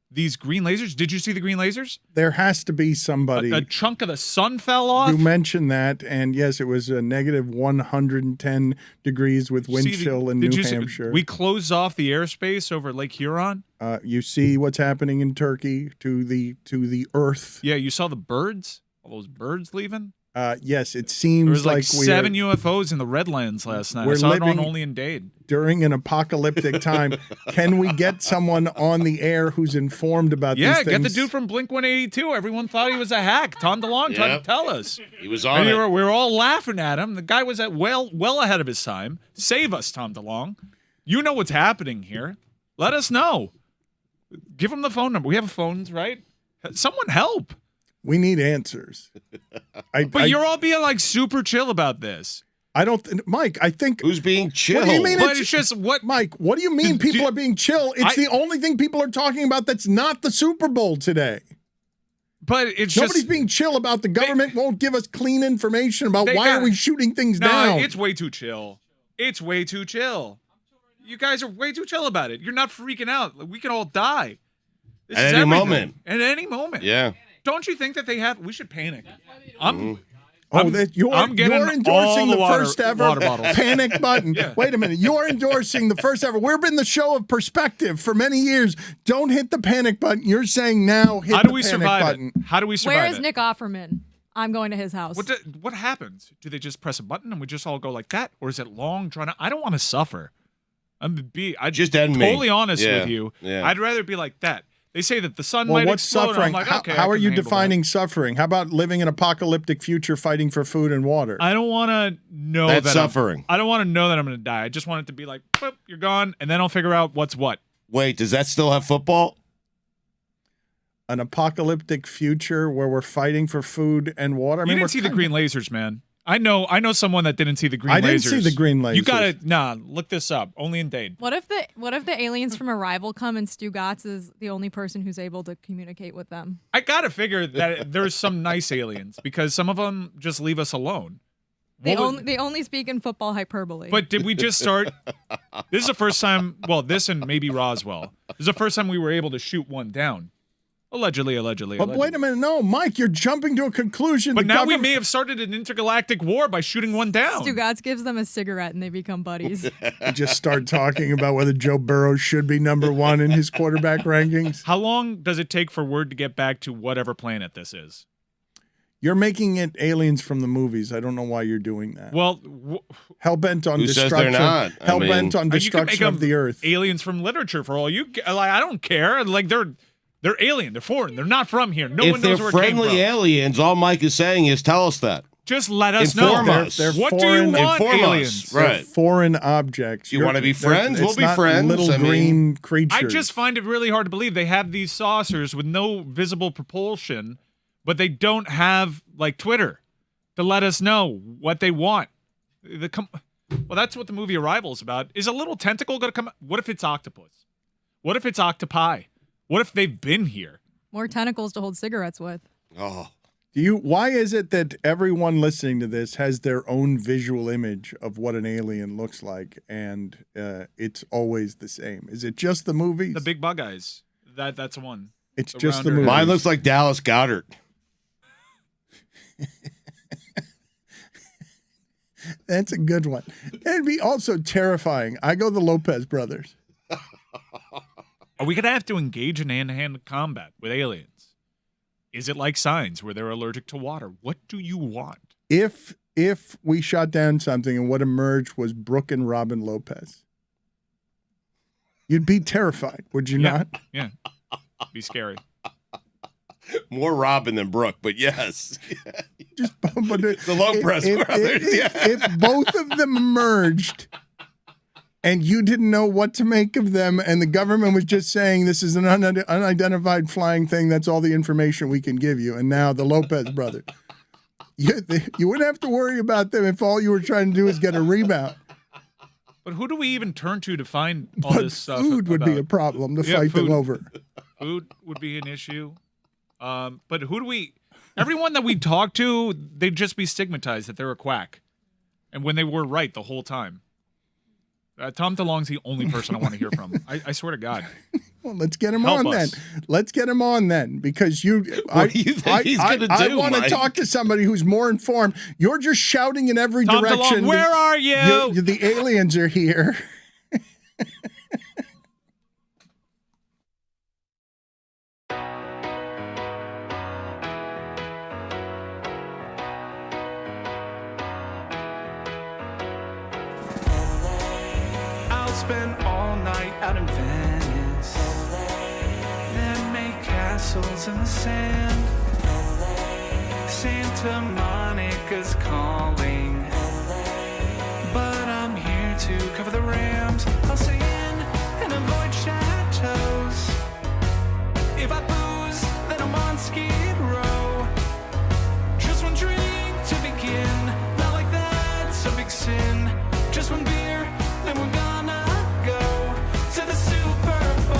these green lasers. Did you see the green lasers? There has to be somebody. A chunk of the sun fell off. You mentioned that, and yes, it was a negative 110 degrees with wind chill in New Hampshire. We closed off the airspace over Lake Huron. You see what's happening in Turkey to the earth. Yeah, you saw the birds. All those birds leaving. Yes, it seems there was like we 7 UFOs in the Redlands last night. I saw it on Only in Dade. During an apocalyptic time. Can we get someone on the air who's informed about these things? Yeah, get the dude from Blink-182. Everyone thought he was a hack. Tom DeLonge tried to tell us. He was on and it. We were all laughing at him. The guy was well ahead of his time. Save us, Tom DeLonge. You know what's happening here. Let us know. Give him the phone number. We have phones, right? Someone help. We need answers. But you're all being like super chill about this. I don't, Mike. I think who's being chill. What do you mean? But it's just what, Mike? What do you mean people are being chill? It's the only thing people are talking about that's not the Super Bowl today. But it's nobody's just being chill about the government won't give us clean information about why are we shooting things down. It's way too chill. It's way too chill. You guys are way too chill about it. You're not freaking out. We can all die. This At is any everything. moment. At any moment. Yeah. Don't you think that they have? We should panic. You're getting endorsing the water, first ever water bottles. panic button. Wait a minute. You're endorsing the first ever. We've been the show of perspective for many years. Don't hit the panic button. You're saying now hit the panic button. How do we survive Where is Nick Offerman? I'm going to his house. What happens? Do they just press a button and we just all go like that? Or is it long, drawn out? I don't want to suffer. I'm just end me. Totally honest Yeah. with you. Yeah. I'd rather be like that. They say that the sun Well, might what's explode. suffering? I'm like, okay, how I are can you handle defining suffering? How about living in an apocalyptic future fighting for food and water? I don't want to know That's that suffering. I don't want to know that I'm going to die. I just want it to be like, boop, you're gone, and then I'll figure out what's what. Wait, does that still have football? An apocalyptic future where we're fighting for food and water. You didn't see the green lasers, man. I know someone that didn't see the green lasers. I didn't see the green lasers. You gotta look this up. Only in Dade. What if the aliens from Arrival come and Stugotz is the only person who's able to communicate with them? I gotta figure that there's some nice aliens because some of them just leave us alone. They only speak in football hyperbole. But did we just start? This is the first time. Well, this and maybe Roswell. This is the first time we were able to shoot one down. Allegedly. But wait a minute, no, Mike, you're jumping to a conclusion. But now we may have started an intergalactic war by shooting one down. Stugotz gives them a cigarette and they become buddies. You just start talking about whether Joe Burrow should be number one in his quarterback rankings. How long does it take for word to get back to whatever planet this is? You're making it aliens from the movies. I don't know why you're doing that. Well, hell-bent on who says destruction. they're not? Hell-bent on you can destruction make of the earth. Aliens from literature for all you. Like, I don't care. Like they're alien. They're foreign. They're not from here. No one knows where it came friendly from. aliens, all Mike is saying is tell us that. Just let us Inform know. us. They're What do foreign, you want, inform us. aliens? Right. They're foreign objects. You wanna be friends? We'll it's be not friends. Little I mean- green creatures. I just find it really hard to believe they have these saucers with no visible propulsion, but they don't have like Twitter to let us know what they want. Well, that's what the movie Arrival is about. Is a little tentacle going to come? What if it's octopus? What if it's octopi? What if they've been here? More tentacles to hold cigarettes with. Oh. Why is it that everyone listening to this has their own visual image of what an alien looks like, and it's always the same? Is it just the movies? The big bug eyes. That's one. It's The just the rounder- movies. Mine looks like Dallas Goddard. That's a good one. It'd be also terrifying. I go the Lopez brothers. Are we going to have to engage in hand-to-hand combat with aliens? Is it like Signs where they're allergic to water? What do you want? If if we shot down something and what emerged was Brooke and Robin Lopez? You'd be terrified, would you not? Yeah. Be scary. More Robin than Brooke, but yes. Just but the Lopez brothers. If both of them emerged and you didn't know what to make of them and the government was just saying this is an unidentified flying thing, that's all the information we can give you, and now the Lopez brothers. You wouldn't have to worry about them if all you were trying to do is get a rebound. But who do we even turn to find all But this stuff? food would be a problem to fight them over. Food would be an issue. But who do we... Everyone that we talk to, they'd just be stigmatized that they're a quack. And when they were right the whole time. Tom DeLonge's the only person I want to hear from. I swear to God. Well, let's get him Help on us. then. Let's get him on then, because What do you think he's going to do, I want to Mike? talk to somebody who's more informed. You're just shouting in every Tom direction. DeLonge, where are you? The aliens are here. I'll spend all night out in Venice, then make castles in the sand. Santa Monica's calling, but I'm here to cover the Rams. I'll stay in and avoid chateaus. If I booze, then I'm on Skid Row. Just one drink to begin, not like that's a big sin. Just one beer, then we're gonna go to the Super Bowl.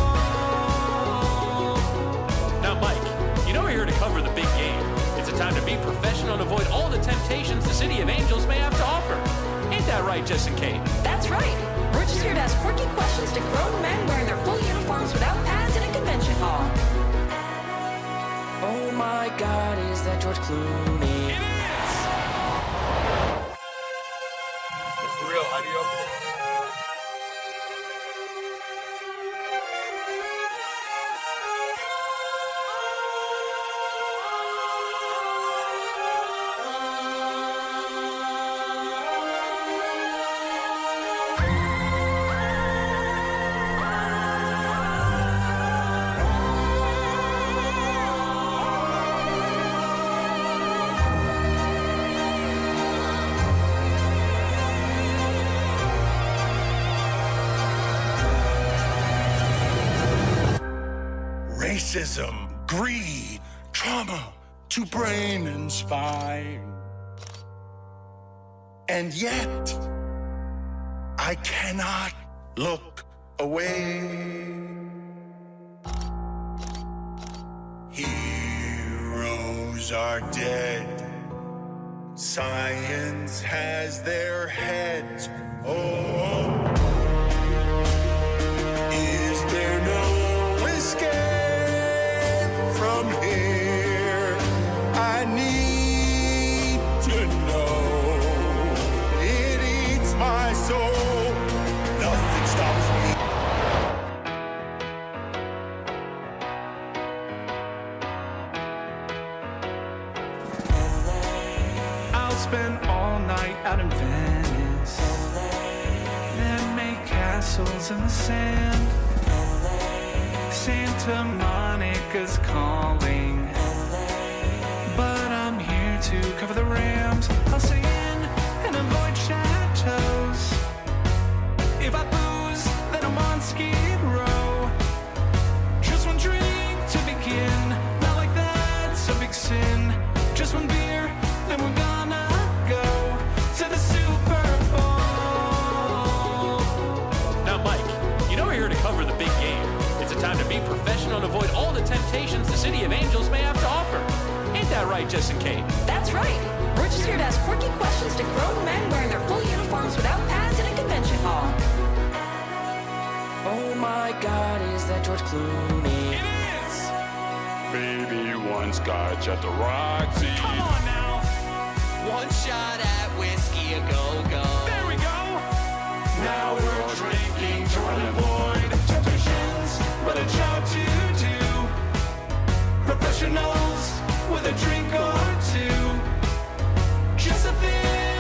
Now, Mike, you know we're here to cover the big game. It's a time to be professional and avoid all the temptations the City of Angels may have to offer. Ain't that right, Jess and Kate? That's right. We're just here to ask quirky questions to grown men wearing their full uniforms without pads in a convention hall. Oh my God, is that George Clooney? It is! For real, how do you open it? Racism, greed, trauma to brain and spine. And yet, I cannot look away. Heroes are dead. Science has their heads. Oh, is there no escape from here? I need to know. It eats my soul. Nothing stops me. I'll spend all night out in Venice, then make castles in the sand. Santa Monica's calling, but I'm here to cover the Rams. I'll stay in and avoid chateaus. If I booze, then I'm on Skid Row. Just one drink to begin, not like that's a big sin. Just one beer, then we're gonna go to the Super Bowl. Now, Mike, you know we're here to cover the big game. It's a time to be professional and avoid all the temptations the City of Angels may have to offer. Ain't that right, Jess and Kate? That's right. We're just here to ask quirky questions to grown men wearing their full uniforms without pads in a convention hall. Oh my God, is that George Clooney? It is! Baby one scotch at the Roxy. Come on now! One shot at whiskey a go-go. There we go! Now we're drinking to avoid temptations, but a job to do. Professionals with a drink or two. Just a thing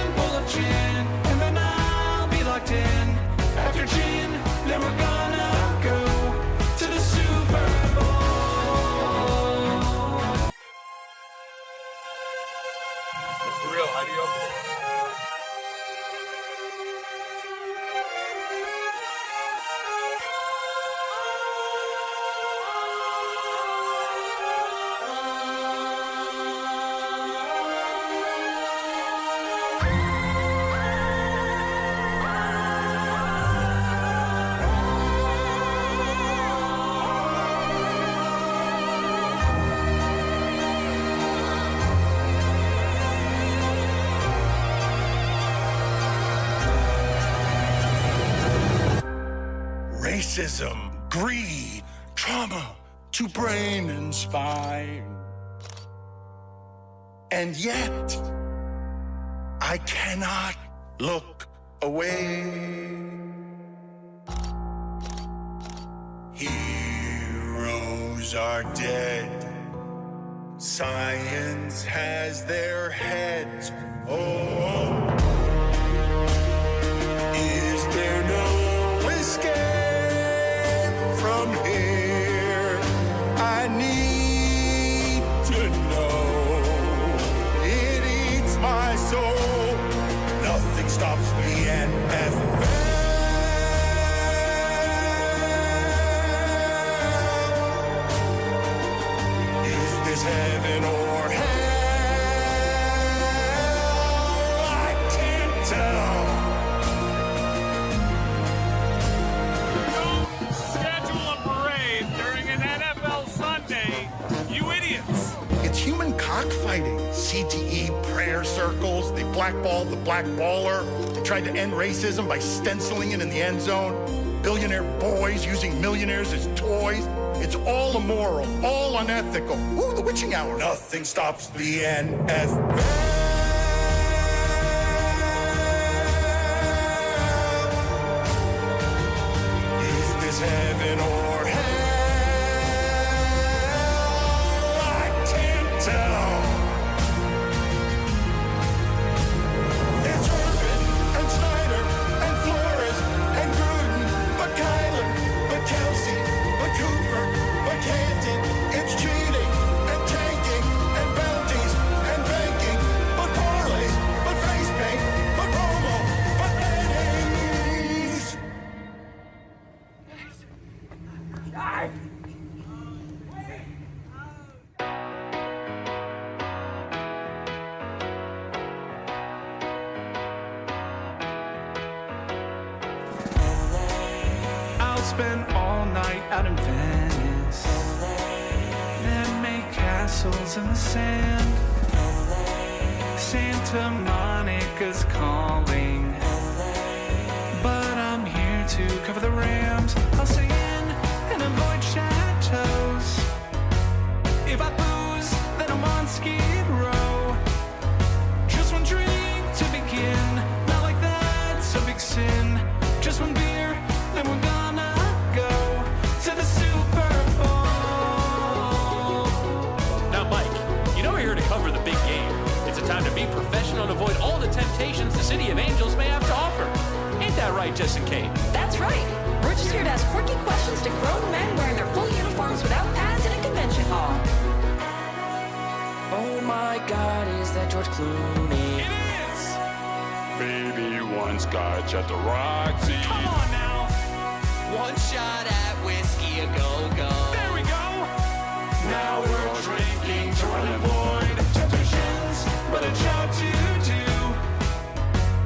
racism, greed, trauma to brain and spine. And yet, I cannot look away. Heroes are dead. Science has their heads. Oh, is there no escape from here? I need to know. It eats my soul. Nothing stops me and Is this heaven or hell? I can't tell. Don't schedule a parade during an NFL Sunday, you idiots. It's human cockfighting. CTE prayer circles. They blackballed the blackballer. They tried to end racism by stenciling it in the end zone. Billionaire boys using millionaires as toys. It's all immoral, all unethical. Ooh, the witching hour. Nothing stops the NFL. Is this heaven or hell? I can't tell. It's Urban and Snyder and Flores and Gruden, but Kyler, but Kelsey, but Cooper, but Canton. It's cheating and tanking and bounties and banking, but parlays, but face paint, but promo, but ratings. I'll spend all night out in Venice, then make castles in the sand. Santa Monica's calling, but I'm here to cover the Rams. I'll stay in and avoid chateaus. If I booze, then I'm on Skid Row. Just one drink to begin, not like that's a big sin. Just one beer, then we're gonna go to the Super Bowl. Now, Mike, you know we're here to cover the big game. It's a time to be professional and avoid all the temptations the City of Angels may have to offer. Ain't that right, Jess and Kate? That's right. We're just here to ask quirky questions to grown men wearing their full uniforms without pads in a convention hall. Oh my God, is that George Clooney? It is. Baby one scotch at the Roxy. Come on now. One shot at whiskey a go-go. There we go. Now we're drinking to avoid temptations, but a job to do.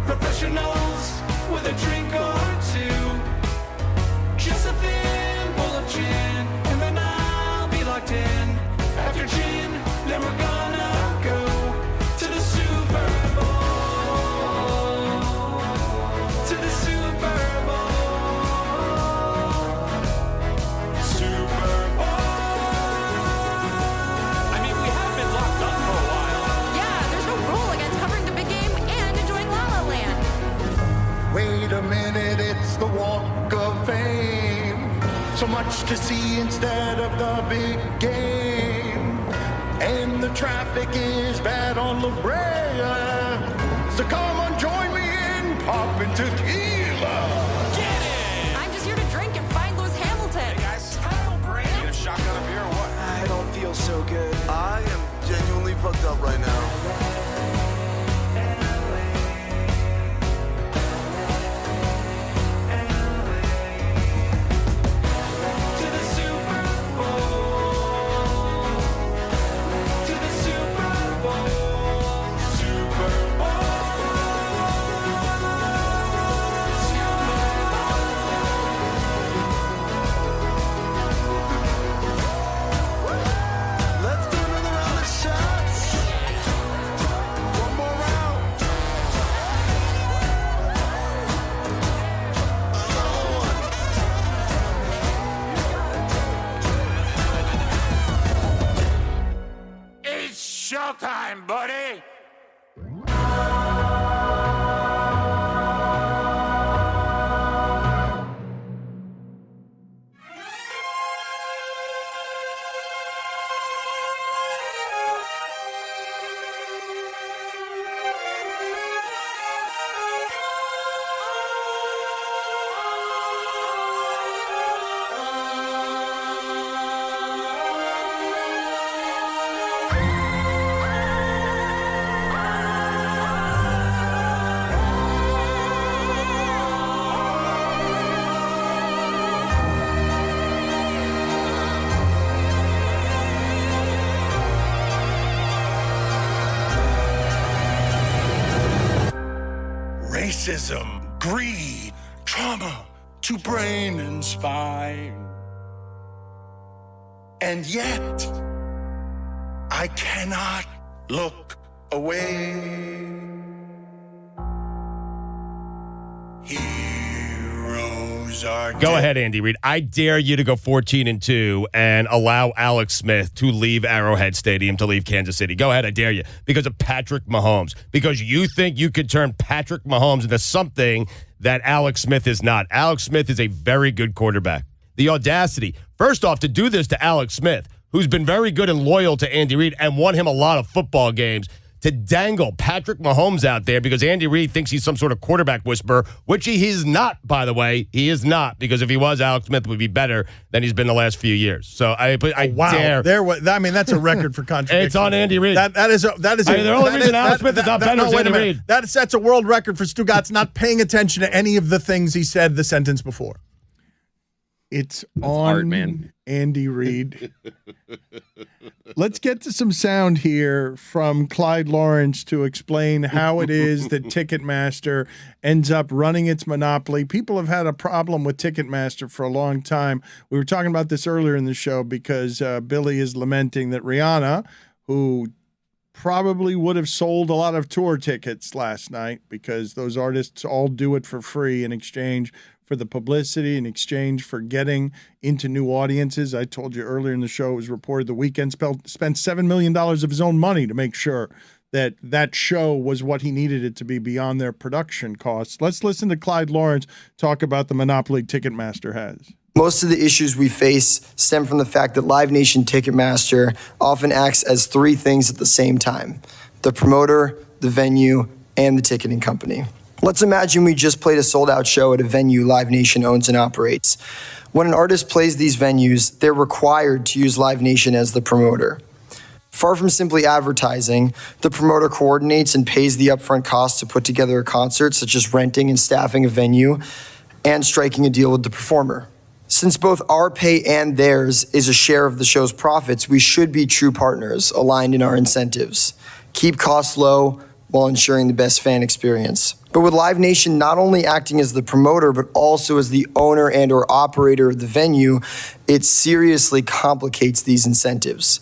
Professionals with a drink or two. Just a thin bowl of gin, and then I'll be locked in. After gin, then we're gonna go to the Super Bowl. To the Super Bowl. Super Bowl. I mean, we have been locked up for a while. Yeah, there's no rule against covering the big game and enjoying La La Land. Wait a minute, it's the Walk of Fame. So much to see instead of the big game. And the traffic is bad on La Brea. So come on, join me in poppin' tequila. Get it! I'm just here to drink and find Lewis Hamilton. Guys, Kyle Brand. Need a shotgun of beer or what? I don't feel so good. I am genuinely fucked up right now. To the Super Bowl. To the Super Bowl. Super Let's do another round of shots. showtime, buddy. Racism, greed, trauma to brain and spine. And yet, I cannot look away. Heroes are Go ahead, Andy Reid. I dare you to go 14-2 and allow Alex Smith to leave Arrowhead Stadium to leave Kansas City. Go ahead, I dare you. Because of Patrick Mahomes. Because you think you could turn Patrick Mahomes into something that Alex Smith is not. Alex Smith is a very good quarterback. The audacity, first off, to do this to Alex Smith, who's been very good and loyal to Andy Reid and won him a lot of football games, to dangle Patrick Mahomes out there because Andy Reid thinks he's some sort of quarterback whisperer, which he is not, by the way. He is not, because if he was, Alex Smith would be better than he's been the last few years. So I dare. That's a record for contradiction. It's on Andy Reid. The only reason Alex Smith is not better is Andy Reid. That sets a world record for Stugotz not paying attention to any of the things he said the sentence before. It's on art, man. Andy Reid. Let's get to some sound here from Clyde Lawrence to explain how it is that Ticketmaster ends up running its monopoly. People have had a problem with Ticketmaster for a long time. We were talking about this earlier in the show because Billy is lamenting that Rihanna, who probably would have sold a lot of tour tickets last night because those artists all do it for free in exchange for the publicity, in exchange for getting into new audiences. I told you earlier in the show, it was reported The Weeknd spent $7 million of his own money to make sure that that show was what he needed it to be beyond their production costs. Let's listen to Clyde Lawrence talk about the monopoly Ticketmaster has. Most of the issues we face stem from the fact that Live Nation Ticketmaster often acts as three things at the same time: the promoter, the venue, and the ticketing company. Let's imagine we just played a sold-out show at a venue Live Nation owns and operates. When an artist plays these venues, they're required to use Live Nation as the promoter. Far from simply advertising, the promoter coordinates and pays the upfront costs to put together a concert, such as renting and staffing a venue and striking a deal with the performer. Since both our pay and theirs is a share of the show's profits, we should be true partners, aligned in our incentives. Keep costs low while ensuring the best fan experience. But with Live Nation not only acting as the promoter, but also as the owner and or operator of the venue, it seriously complicates these incentives.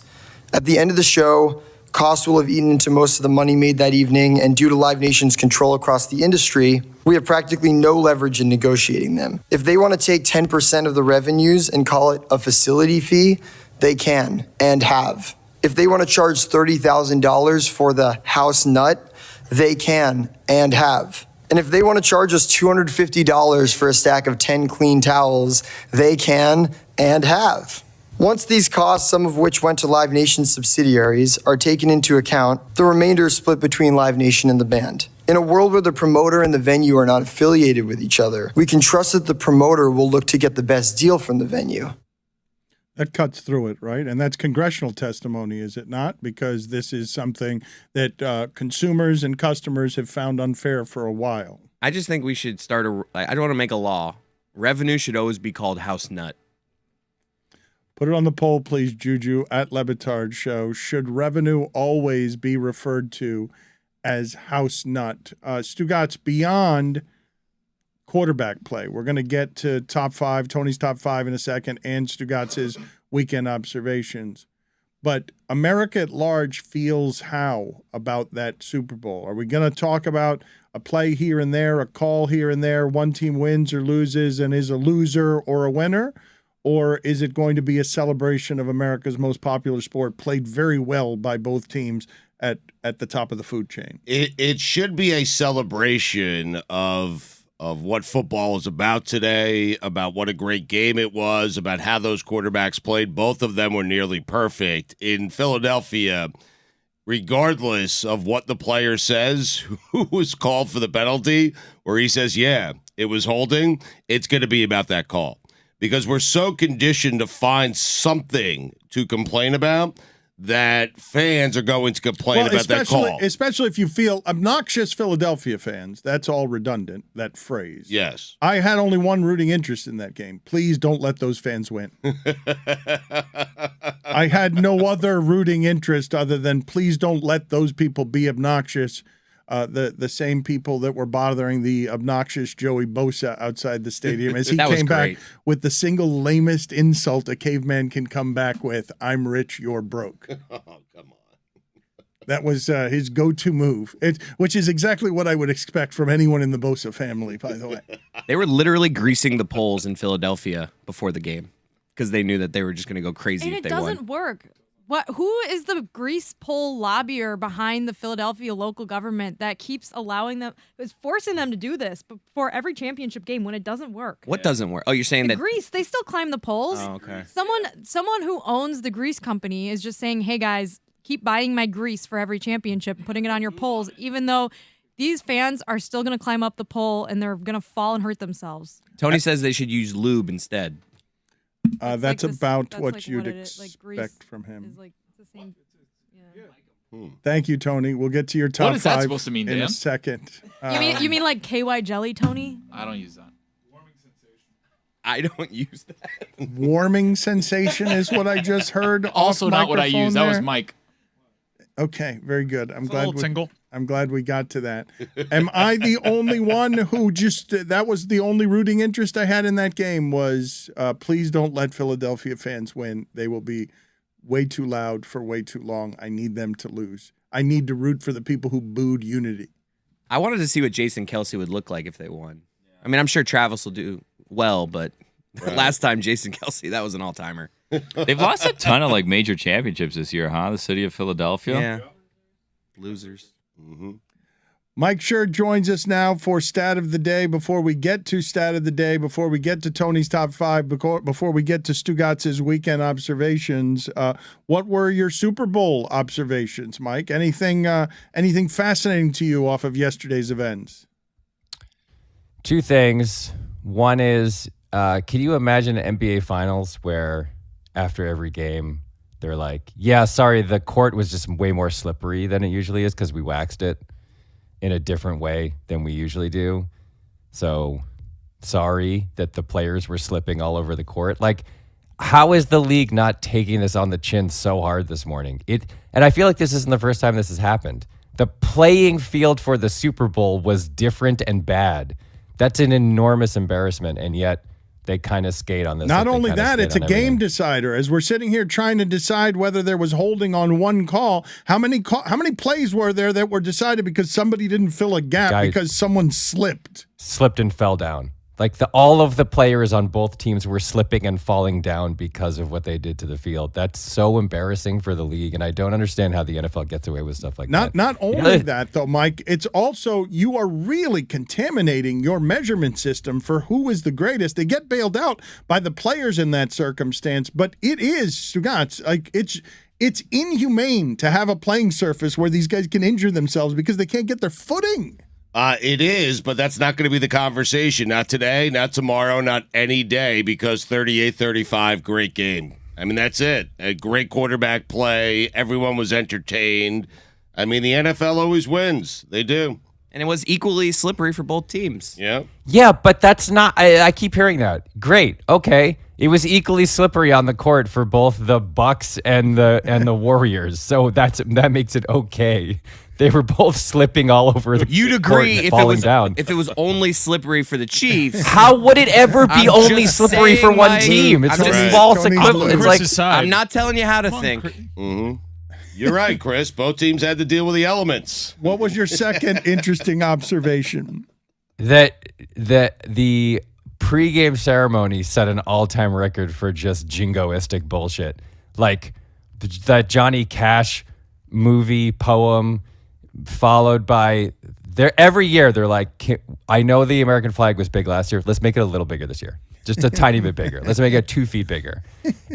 At the end of the show, costs will have eaten into most of the money made that evening, and due to Live Nation's control across the industry, we have practically no leverage in negotiating them. If they want to take 10% of the revenues and call it a facility fee, they can and have. If they want to charge $30,000 for the house nut, they can and have. And if they want to charge us $250 for a stack of 10 clean towels, they can and have. Once these costs, some of which went to Live Nation subsidiaries, are taken into account, the remainder is split between Live Nation and the band. In a world where the promoter and the venue are not affiliated with each other, we can trust that the promoter will look to get the best deal from the venue. That cuts through it, right? And that's congressional testimony, is it not? Because this is something that consumers and customers have found unfair for a while. I just think we should start I don't want to make a law. Revenue should always be called house nut. Put it on the poll, please, Juju, at LeBatardShow. Should revenue always be referred to as house nut? Stugotz, beyond quarterback play. We're going to get to top five, Tony's top five in a second, and Stugotz's weekend observations. But America at large feels how about that Super Bowl? Are we going to talk about a play here and there, a call here and there, one team wins or loses and is a loser or a winner? Or is it going to be a celebration of America's most popular sport, played very well by both teams at the top of the food chain. It should be a celebration of what football is about today, about what a great game it was, about how those quarterbacks played. Both of them were nearly perfect. In Philadelphia, regardless of what the player says, who was called for the penalty, where he says, yeah, it was holding, it's going to be about that call. Because we're so conditioned to find something to complain about that fans are going to complain about that call. Especially if you feel obnoxious Philadelphia fans. That's all redundant, that phrase. Yes. I had only one rooting interest in that game. Please don't let those fans win. I had no other rooting interest other than please don't let those people be obnoxious. The same people that were bothering the obnoxious Joey Bosa outside the stadium as he came back with the single lamest insult a caveman can come back with, I'm rich, you're broke. Oh, come on. That was his go-to move, which is exactly what I would expect from anyone in the Bosa family, by the way. They were literally greasing the poles in Philadelphia before the game because they knew that they were just going to go crazy if they won. And it doesn't work. Who is the grease pole lobbyer behind the Philadelphia local government that keeps allowing them, is forcing them to do this before every championship game when it doesn't work? What doesn't work? Oh, you're saying the that grease, they still climb the poles. Oh, okay. Someone who owns the grease company is just saying, hey guys, keep buying my grease for every championship and putting it on your poles, even though these fans are still going to climb up the pole and they're going to fall and hurt themselves. Tony says they should use lube instead. That's about what like you'd what it is, like expect grease from him. Is like the same. Yeah. Thank you, Tony. We'll get to your top What is that five supposed to mean, in Dan? a second. You mean like KY jelly, Tony? I don't use that. I don't use that. Warming sensation is what I just heard. Also off not what I microphone use. That was there. Mike. Okay, very good. I'm It's a little tingle. I'm glad we got to that. Am I the only one who that was the only rooting interest I had in that game was please don't let Philadelphia fans win. They will be way too loud for way too long. I need them to lose. I need to root for the people who booed Unity. I wanted to see what Jason Kelsey would look like if they won. I mean, I'm sure Travis will do well, but last time Jason Kelsey, that was an all-timer. They've lost a ton of like major championships this year, huh? The city of Philadelphia. Yeah. Losers. Mm-hmm. Mike Schur joins us now for Stat of the Day. Before we get to Stat of the Day, before we get to Tony's Top 5, before we get to Stugotz's weekend observations, what were your Super Bowl observations, Mike? Anything fascinating to you off of yesterday's events? Two things. One is, can you imagine an NBA Finals where after every game, they're like, yeah, sorry, the court was just way more slippery than it usually is because we waxed it in a different way than we usually do. So sorry that the players were slipping all over the court. Like, how is the league not taking this on the chin so hard this morning? And I feel like this isn't the first time this has happened. The playing field for the Super Bowl was different and bad. That's an enormous embarrassment, and yet they kind of skate on this. Not only that, it's a game decider. As we're sitting here trying to decide whether there was holding on one call, how many plays were there that were decided because somebody didn't fill a gap because someone slipped and fell down? Like all of the players on both teams were slipping and falling down because of what they did to the field. That's so embarrassing for the league, and I don't understand how the NFL gets away with stuff like that. Not only that, though, Mike, it's also you are really contaminating your measurement system for who is the greatest. They get bailed out by the players in that circumstance, but it is, Stugotz, like it's inhumane to have a playing surface where these guys can injure themselves because they can't get their footing. It is, but that's not going to be the conversation. Not today, not tomorrow, not any day, because 38-35, great game. I mean, that's it. A great quarterback play. Everyone was entertained. I mean, the NFL always wins. They do. And it was equally slippery for both teams. Yeah. Yeah, but that's not. I keep hearing that. Great. Okay. It was equally slippery on the court for both the Bucks and the Warriors. So that makes it okay. They were both slipping all over the You'd court agree and if falling down. It was only slippery for the Chiefs. How would it ever be only slippery for one team? It's a false equivalent. It's like I'm not telling you how to think. Mm-hmm. You're right, Chris. Both teams had to deal with the elements. What was your second interesting observation? That the pregame ceremony set an all-time record for just jingoistic bullshit. Like that Johnny Cash movie, poem, followed by every year they're like, I know the American flag was big last year. Let's make it a little bigger this year. Just a tiny bit bigger. Let's make it 2 feet bigger.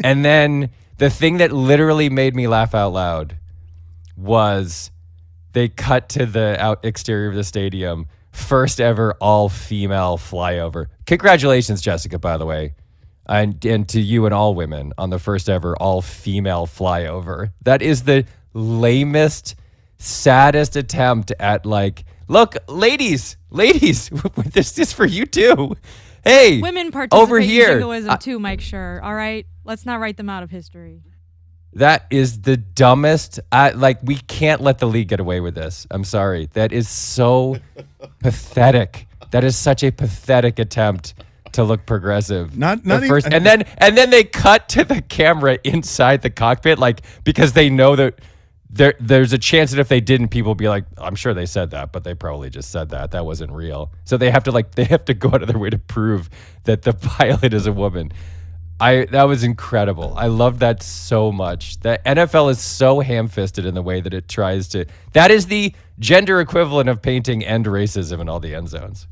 And then the thing that literally made me laugh out loud was they cut to the exterior of the stadium. First ever all-female flyover. Congratulations, Jessica, by the way. And to you and all women on the first ever all-female flyover. That is the lamest, saddest attempt at like, look, ladies, this is for you too. Hey, women participate over here. in jingoism too, Mike Schur. All right, let's not write them out of history. That is the dumbest. We can't let the league get away with this. I'm sorry. That is so pathetic. That is such a pathetic attempt to look progressive. Not first, even, and then they cut to the camera inside the cockpit, because they know that there's a chance that if they didn't, people would be like, I'm sure they said that, but they probably just said that. That wasn't real. So they have to go out of their way to prove that the pilot is a woman. That was incredible. I love that so much. The NFL is so ham-fisted in the way that it tries to. That is the gender equivalent of painting end racism in all the end zones.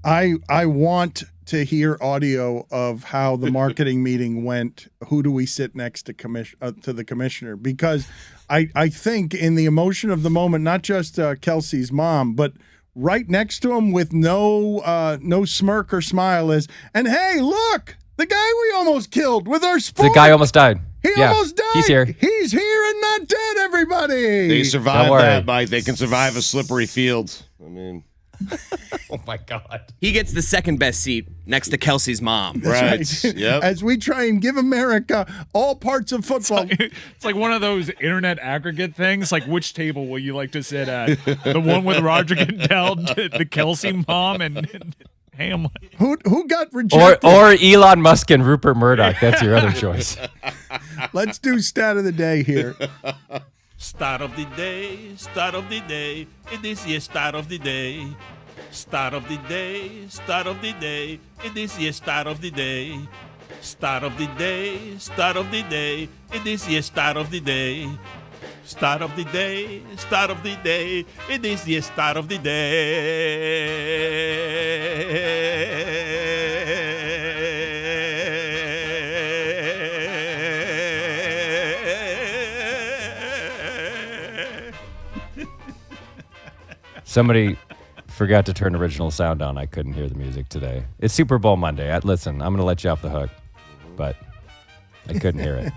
I want to hear audio of how the marketing meeting went. Who do we sit next to the commissioner? Because I think in the emotion of the moment, not just Kelsey's mom, but right next to him with no smirk or smile is, and hey, look. The guy we almost killed with our sport. The guy almost died. He almost died. He's here. He's here and not dead, everybody. They survived that, Mike. They can survive a slippery field. I mean, oh my God. He gets the second best seat next to Kelsey's mom. Right. Yep. As we try and give America all parts of football. It's like one of those internet aggregate things. Like, which table will you like to sit at? The one with Roger Goodell, the Kelsey mom, and Hamlin. Who got rejected? Or Elon Musk and Rupert Murdoch. That's your other choice. Let's do stat of the day here. Start of the day, start of the day. It is your start of the day. Start of the day, start of the day. It is your start of the day. Start of the day, start of the day. It is your start of the day. Start of the day, start of the day. It is the start of the day. Somebody forgot to turn original sound on. I couldn't hear the music today. It's Super Bowl Monday. Listen, I'm going to let you off the hook, but I couldn't hear it.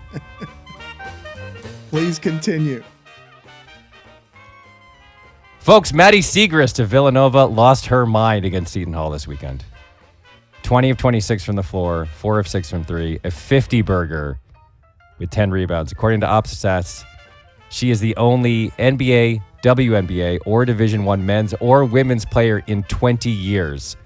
Please continue. Folks, Maddie Siegrist of Villanova lost her mind against Seton Hall this weekend. 20 of 26 from the floor, 4 of 6 from 3, a 50 burger with 10 rebounds. According to OpStats, she is the only NBA, WNBA, or Division I men's or women's player in 20 years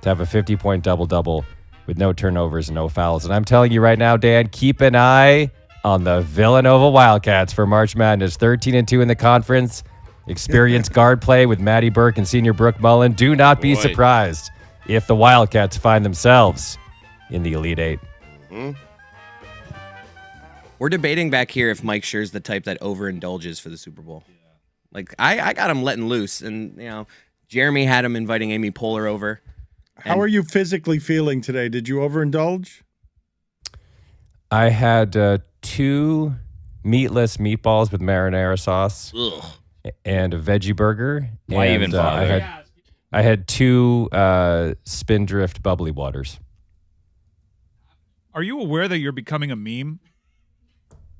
to have a 50-point double-double with no turnovers and no fouls. And I'm telling you right now, Dan, keep an eye on the Villanova Wildcats for March Madness. 13-2 in the conference. Experienced guard play with Maddie Burke and senior Brooke Mullen. Do not be surprised if the Wildcats find themselves in the Elite Eight. Mm-hmm. We're debating back here if Mike Schur's the type that overindulges for the Super Bowl. Like, I got him letting loose, and, Jeremy had him inviting Amy Poehler over. How are you physically feeling today? Did you overindulge? I had 2 meatless meatballs with marinara sauce. Ugh. And a veggie burger. Why and, even bother? I had 2 Spindrift bubbly waters. Are you aware that you're becoming a meme?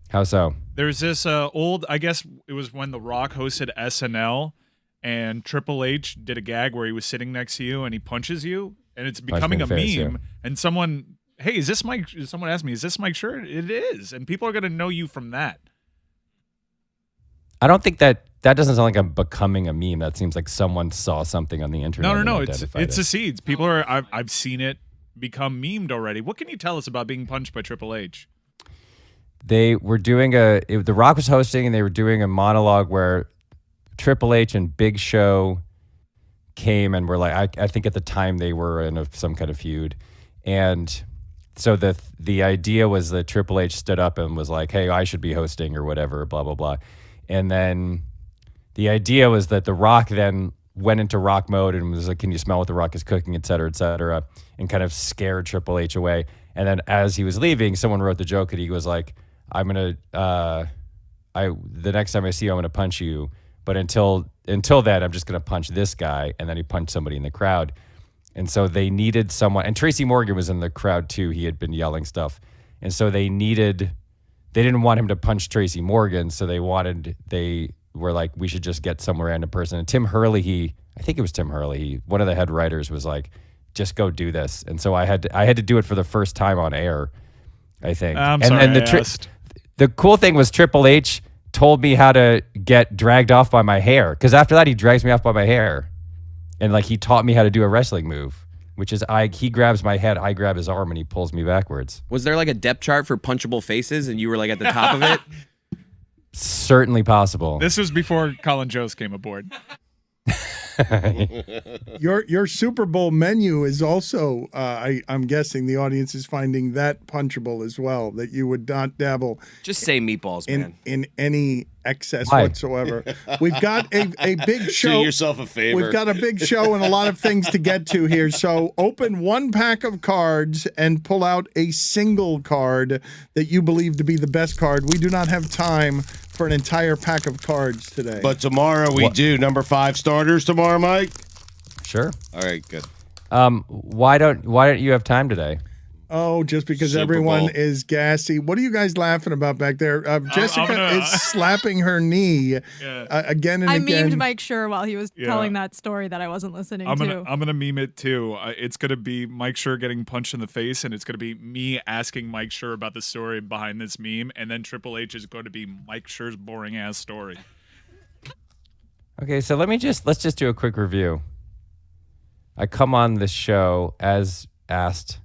How so? There's this I guess it was when The Rock hosted SNL, and Triple H did a gag where he was sitting next to you and he punches you, and it's becoming a face, meme. yeah. And someone asked me, is this Mike Schur? It is. And people are going to know you from that. I don't think that doesn't sound like I'm becoming a meme. That seems like someone saw something on the internet. No. and It's identified the it. seeds. People I've seen it become memed already. What can you tell us about being punched by Triple H? They were doing The Rock was hosting, and they were doing a monologue where Triple H and Big Show came and were like, I think at the time they were in some kind of feud, and so the idea was that Triple H stood up and was like, hey, I should be hosting or whatever, blah, blah, blah. And then the idea was that The Rock then went into Rock mode and was like, can you smell what The Rock is cooking, et cetera, and kind of scared Triple H away. And then as he was leaving, someone wrote the joke that he was like, I'm going to, the next time I see you, I'm going to punch you. But until then, I'm just going to punch this guy. And then he punched somebody in the crowd. And so they needed someone. And Tracy Morgan was in the crowd too. He had been yelling stuff. And so they didn't want him to punch Tracy Morgan. So they were like, we should just get some random person. And Tim Hurley, I think it was Tim Hurley, one of the head writers was like, just go do this. And so I had to do it for the first time on air, I think. The cool thing was Triple H told me how to get dragged off by my hair. Because after that, he drags me off by my hair. And like he taught me how to do a wrestling move, which is he grabs my head, I grab his arm, and he pulls me backwards. Was there like a depth chart for punchable faces and you were like at the top of it? Certainly possible. This was before Colin Jost came aboard. Your Super Bowl menu is also, I'm guessing the audience is finding that punchable as well, that you would not dabble. Just say meatballs, man. In any excess whatsoever. We've got a big show. Do yourself a favor. We've got a big show and a lot of things to get to here. So open one pack of cards and pull out a single card that you believe to be the best card. We do not have time for an entire pack of cards today. But tomorrow we do. Number 5 starters tomorrow, Mike? Sure. All right, good. Why don't you have time today? Oh, just because Super everyone Bowl. is gassy. What are you guys laughing about back there? Jessica is slapping her knee again and I again. memed Mike Schur while he was telling that story that I wasn't listening to. I'm gonna meme it too. It's gonna be Mike Schur getting punched in the face, and it's gonna be me asking Mike Schur about the story behind this meme, and then Triple H is going to be Mike Schur's boring ass story. Okay, so let's just do a quick review. I come on the show as asked.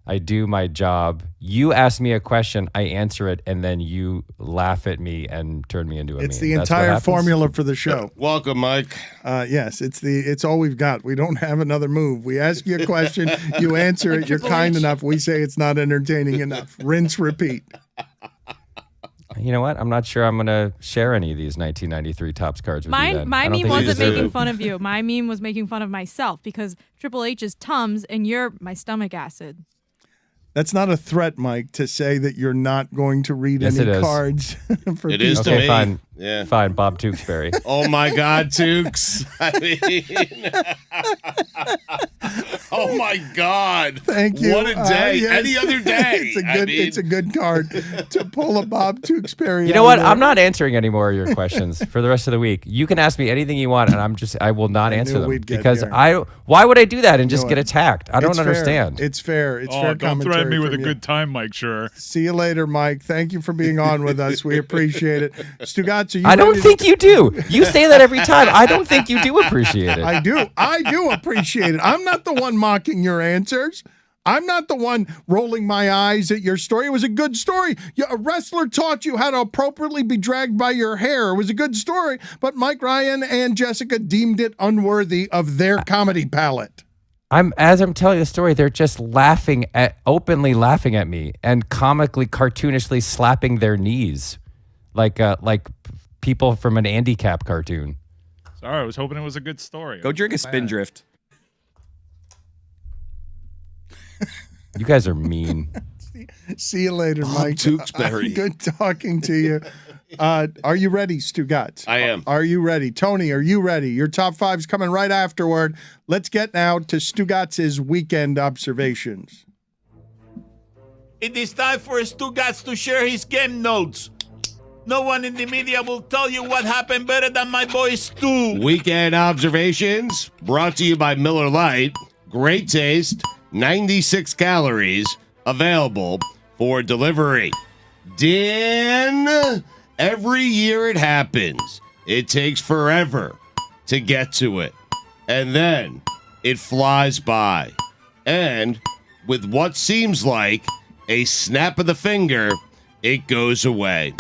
I do my job. You ask me a question, I answer it, and then you laugh at me and turn me into a meme. It's the entire formula for the show. Welcome, Mike. Yes, it's all we've got. We don't have another move. We ask you a question, you answer it, you're kind enough. We say it's not entertaining enough. Rinse, repeat. You know what? I'm not sure I'm going to share any of these 1993 Topps cards with you then. My meme wasn't making fun of you. My meme was making fun of myself because Triple H is Tums and you're my stomach acid. That's not a threat, Mike, to say that you're not going to read any cards. For It is to me. Fine. Yeah. Fine, Bob Tewksbury. Oh, my God, Tukes. I mean, oh, my God. Thank you. What a day. Yes. Any other day. It's a good card to pull a Bob Tewksbury. You know what? I'm not answering any more of your questions for the rest of the week. You can ask me anything you want, and I will not answer them because why would I do that and just get attacked? I don't understand. It's fair. It's fair don't commentary. threaten me with a you. good time, Mike Schur. See you later, Mike. Thank you for being on with us. We appreciate it. Stugotz, I don't think you do. You say that every time. I don't think you do appreciate it. I do appreciate it. I'm not the one mocking your answers. I'm not the one rolling my eyes at your story. It was a good story. A wrestler taught you how to appropriately be dragged by your hair. It was a good story, but Mike Ryan and Jessica deemed it unworthy of their comedy palette. As I'm telling the story, they're just openly laughing at me and comically, cartoonishly slapping their knees, like people from an Andy Cap cartoon. Sorry, I was hoping it was a good story. Go drink a Spindrift. You guys are mean. See you later, Mike. Tewksbury. Good talking to you. Are you ready, Stugotz? I am. Are you ready? Tony, are you ready? Your top 5's coming right afterward. Let's get now to Stugotz's weekend observations. It is time for Stugotz to share his game notes. No one in the media will tell you what happened better than my boy Stu. Weekend observations brought to you by Miller Lite. Great taste, 96 calories, available for delivery. Dan, every year it happens. It takes forever to get to it. And then it flies by. And with what seems like a snap of the finger, it goes away.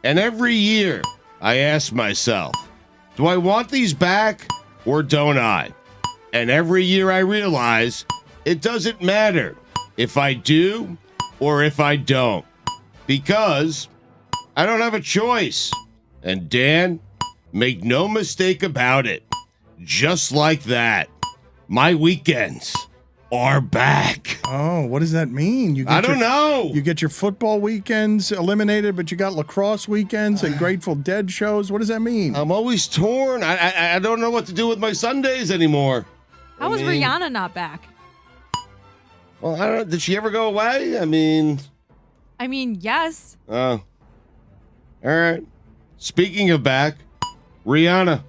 And every year, I ask myself, do I want these back or don't I? And every year I realize it doesn't matter if I do or if I don't. Because I don't have a choice. And Dan, make no mistake about it. Just like that, my weekends are back. Oh, what does that mean? You I don't know. You get your football weekends eliminated, but you got lacrosse weekends and Grateful Dead shows. What does that mean? I'm always torn. I don't know what to do with my Sundays anymore. How was Rihanna not back? Well, I don't know. Did she ever go away? I mean, yes. Oh. All right. Speaking of back, Rihanna.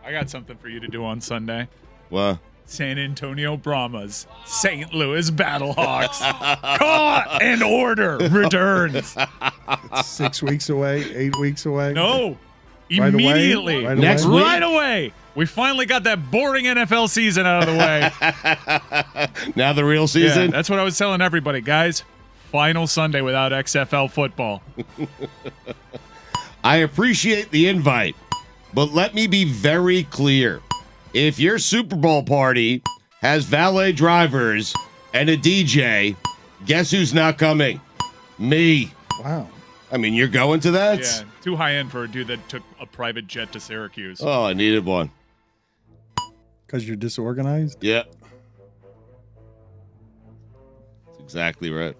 I got something for you to do on Sunday. What? San Antonio Brahmas, St. Louis Battlehawks. Caught and order returns. 6 weeks away, 8 weeks away. No. Right away? Immediately. Right Next away? week? Right away. We finally got that boring NFL season out of the way. Now the real season? Yeah, that's what I was telling everybody, guys. Final Sunday without XFL football. I appreciate the invite, but let me be very clear. If your Super Bowl party has valet drivers and a DJ, guess who's not coming? Me. Wow. I mean, you're going to that? Yeah, too high end for a dude that took a private jet to Syracuse. Oh, I needed one. Because you're disorganized? Yep. That's exactly right.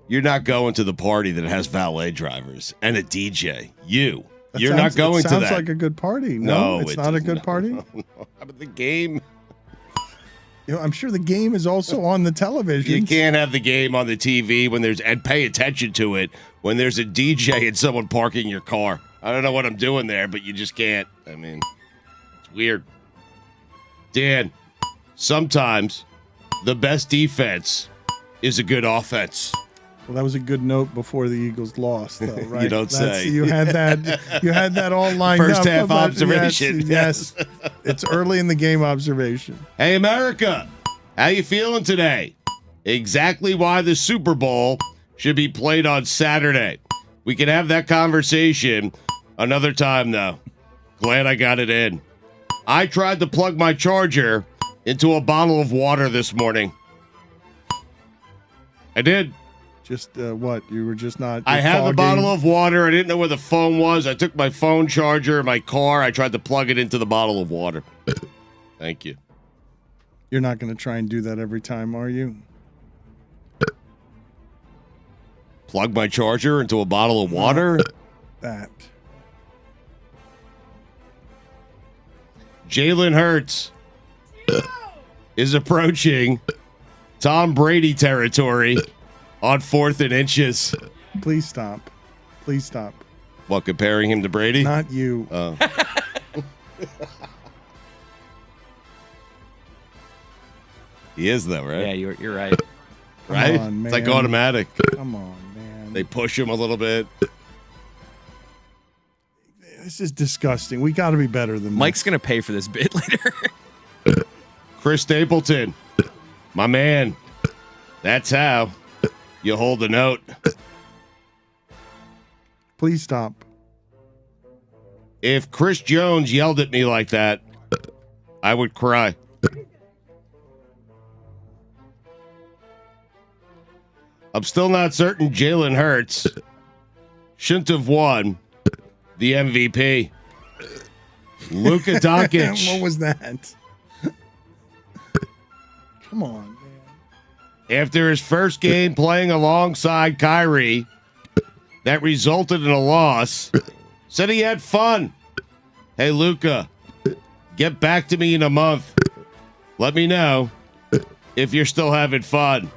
You're not going to the party that has valet drivers and a DJ. You're not going to that. Sounds like a good party. No, it's not a good party. No. How about the game? I'm sure the game is also on the television. You can't have the game on the TV and pay attention to it when there's a DJ and someone parking your car. I don't know what I'm doing there, but you just can't. I mean, it's weird. Dan, sometimes the best defense is a good offense. Well, that was a good note before the Eagles lost, though, right? You don't say. You had that all lined First up. half observation. Yes. It's early in the game observation. Hey, America, how you feeling today? Exactly why the Super Bowl should be played on Saturday. We can have that conversation another time, though. Glad I got it in. I tried to plug my charger into a bottle of water this morning. I did. Just what? You were just not. I have a bottle of water. I didn't know where the phone was. I took my phone charger in my car. I tried to plug it into the bottle of water. Thank you. You're not going to try and do that every time, are you? Plug my charger into a bottle of water? That. Jalen Hurts is approaching Tom Brady territory on 4th and inches. Please stop. Please stop. What, comparing him to Brady? Not you. Oh. He is, though, right? Yeah, you're right. Right? Come on, it's like man. automatic. Come on, man. They push him a little bit. This is disgusting. We got to be better than Mike's going to pay for this bit later. Chris Stapleton, my man. That's how you hold the note. Please stop. If Chris Jones yelled at me like that, I would cry. I'm still not certain Jalen Hurts shouldn't have won the MVP. Luka Doncic. What was that? Come on, man. After his first game playing alongside Kyrie, that resulted in a loss, said he had fun. Hey, Luka, get back to me in a month. Let me know if you're still having fun.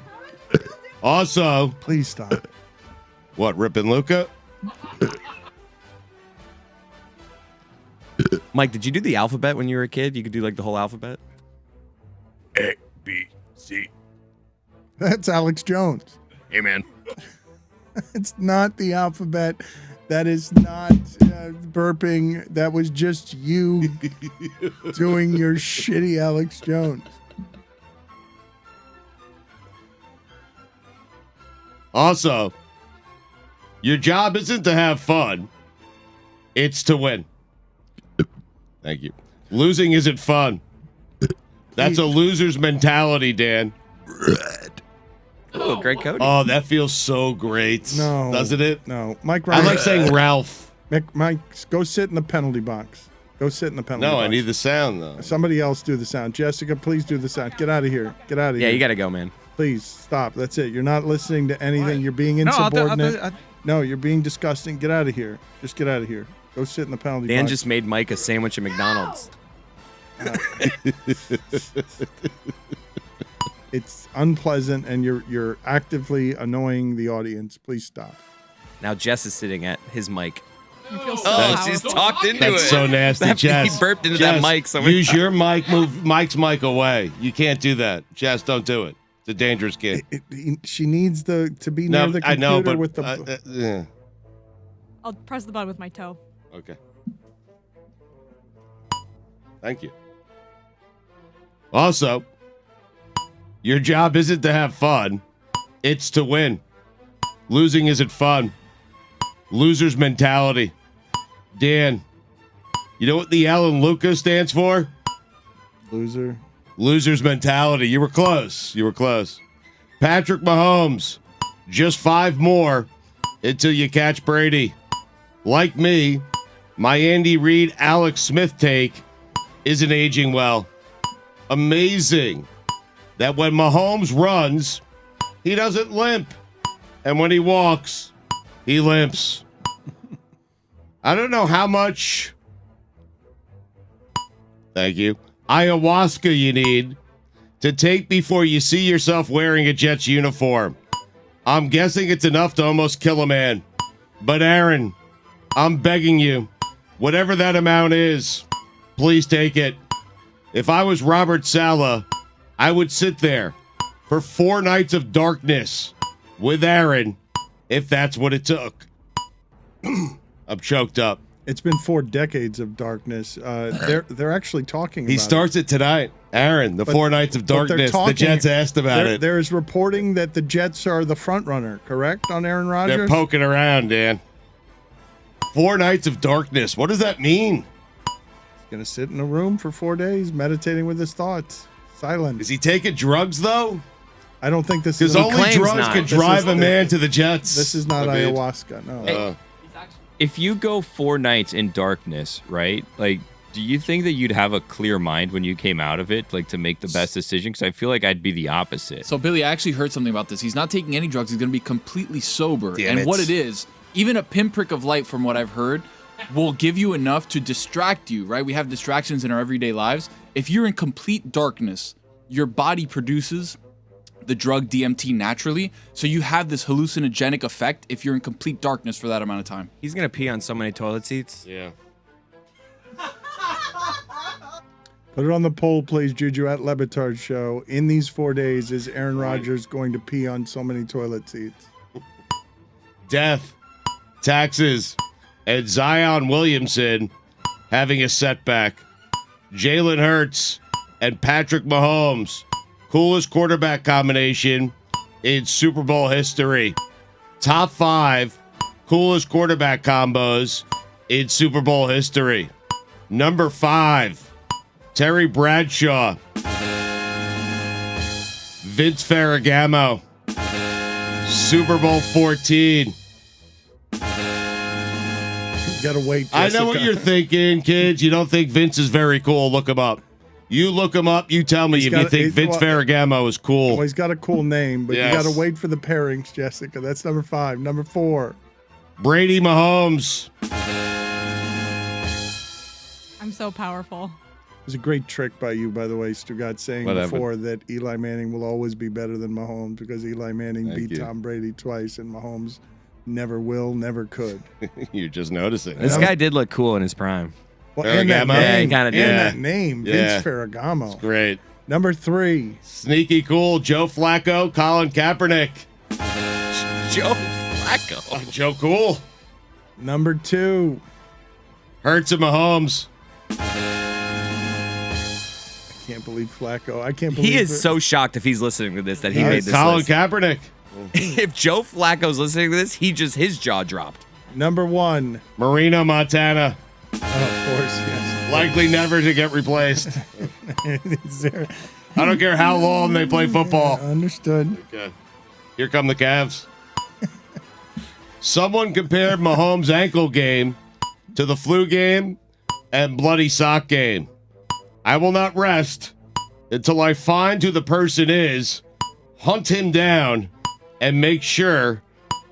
Also, please stop. What, ripping Luka? Mike, did you do the alphabet when you were a kid? You could do like the whole alphabet? A, B, C. That's Alex Jones. Hey, man. It's not the alphabet. That is not burping. That was just you doing your shitty Alex Jones. Also, your job isn't to have fun. It's to win. Thank you. Losing isn't fun. That's a loser's mentality, Dan. Oh, Greg Cody. Oh, that feels so great. No. Doesn't it? No. Mike I Ryan. like saying Ralph. Mike, go sit in the penalty box. Go sit in the penalty box. No, I need the sound, though. Somebody else do the sound. Jessica, please do the sound. Get out of here. Get out of here. Yeah, you got to go, man. Please stop. That's it. You're not listening to anything. You're being No, insubordinate. No, you're being disgusting. Get out of here. Just get out of here. Go sit in the penalty Dan box. just made Mike a sandwich at McDonald's. It's unpleasant, and you're actively annoying the audience. Please stop. Now Jess is sitting at his mic. Oh, she's talked into That's it. so nasty, Jess. He burped into Jess, that mic. So many use times. your mic. Move Mike's mic away. You can't do that. Jess, don't do it. It's a dangerous kid. She needs to be near the computer I know, but with the. I'll press the button with my toe. Okay. Thank you. Also, your job isn't to have fun. It's to win. Losing isn't fun. Loser's mentality. Dan, you know what the L in Luca stands for? Loser. Loser's mentality. You were close. You were close. Patrick Mahomes. Just 5 more until you catch Brady. Like me, my Andy Reid, Alex Smith take isn't aging well. Amazing that when Mahomes runs, he doesn't limp. And when he walks, he limps. I don't know how much, thank you, ayahuasca you need to take before you see yourself wearing a Jets uniform. I'm guessing it's enough to almost kill a man. But Aaron, I'm begging you, whatever that amount is, please take it. If I was Robert Saleh, I would sit there for 4 nights of darkness with Aaron, if that's what it took. I'm choked up. It's been 4 decades of darkness. They're actually talking about He starts it tonight. Aaron, the 4 nights of but they're darkness. The talking- Jets asked about it. There is reporting that the Jets are the front runner, correct, on Aaron Rodgers? They're poking around, Dan. 4 nights of darkness. What does that mean? He's going to sit in a room for 4 days, meditating with his thoughts. Silent. Is he taking drugs, though? I don't think this is... Because only drugs can drive a man to the Jets. This is not I mean, ayahuasca, no. If you go 4 nights in darkness, right? Like, do you think that you'd have a clear mind when you came out of it, like to make the best decision? Because I feel like I'd be the opposite. So Billy, I actually heard something about this. He's not taking any drugs. He's going to be completely sober. Damn it. What it is, even a pinprick of light, from what I've heard, will give you enough to distract you, right? We have distractions in our everyday lives. If you're in complete darkness, your body produces the drug DMT naturally, so you have this hallucinogenic effect if you're in complete darkness for that amount of time. He's going to pee on so many toilet seats. Yeah. Put it on the poll, please, Juju, at LeBatard Show. In these 4 days, is Aaron Rodgers going to pee on so many toilet seats? Death, taxes, and Zion Williamson having a setback. Jalen Hurts and Patrick Mahomes, coolest quarterback combination in Super Bowl history. Top 5 coolest quarterback combos in Super Bowl history. Number 5, Terry Bradshaw, Vince Ferragamo, Super Bowl 14. You gotta wait, I Jessica. know what you're thinking, kids. You don't think Vince is very cool. Look him up. You look him up. You tell me if you think Vince Ferragamo is cool. Well, he's got a cool name, but Yes. you gotta wait for the pairings, Jessica. That's number 5. Number 4. Brady Mahomes. I'm so powerful. It was a great trick by you, by the way, Stugotz, saying Whatever. before that Eli Manning will always be better than Mahomes because Eli Manning Thank beat you. Tom Brady twice, and Mahomes never will, never could. You're just noticing. This guy did look cool in his prime. Well, and that Ferragamo? name, Yeah, he kinda did. and that name, Yeah. Vince Ferragamo. Great. Number 3. Sneaky cool. Joe Flacco, Colin Kaepernick. Joe Flacco. Joe Cool. Number 2. Hurts and Mahomes. I can't believe Flacco. I can't believe He is it. so shocked if he's listening to this that he Yes. made this Colin list. Kaepernick. If Joe Flacco's listening to this, his jaw dropped. Number 1. Marino, Montana. Oh, of course, yes. Likely never to get replaced. Is there- I don't care how long they play football. Understood. Okay. Here come the Cavs. Someone compared Mahomes' ankle game to the flu game and bloody sock game. I will not rest until I find who the person is, hunt him down, and make sure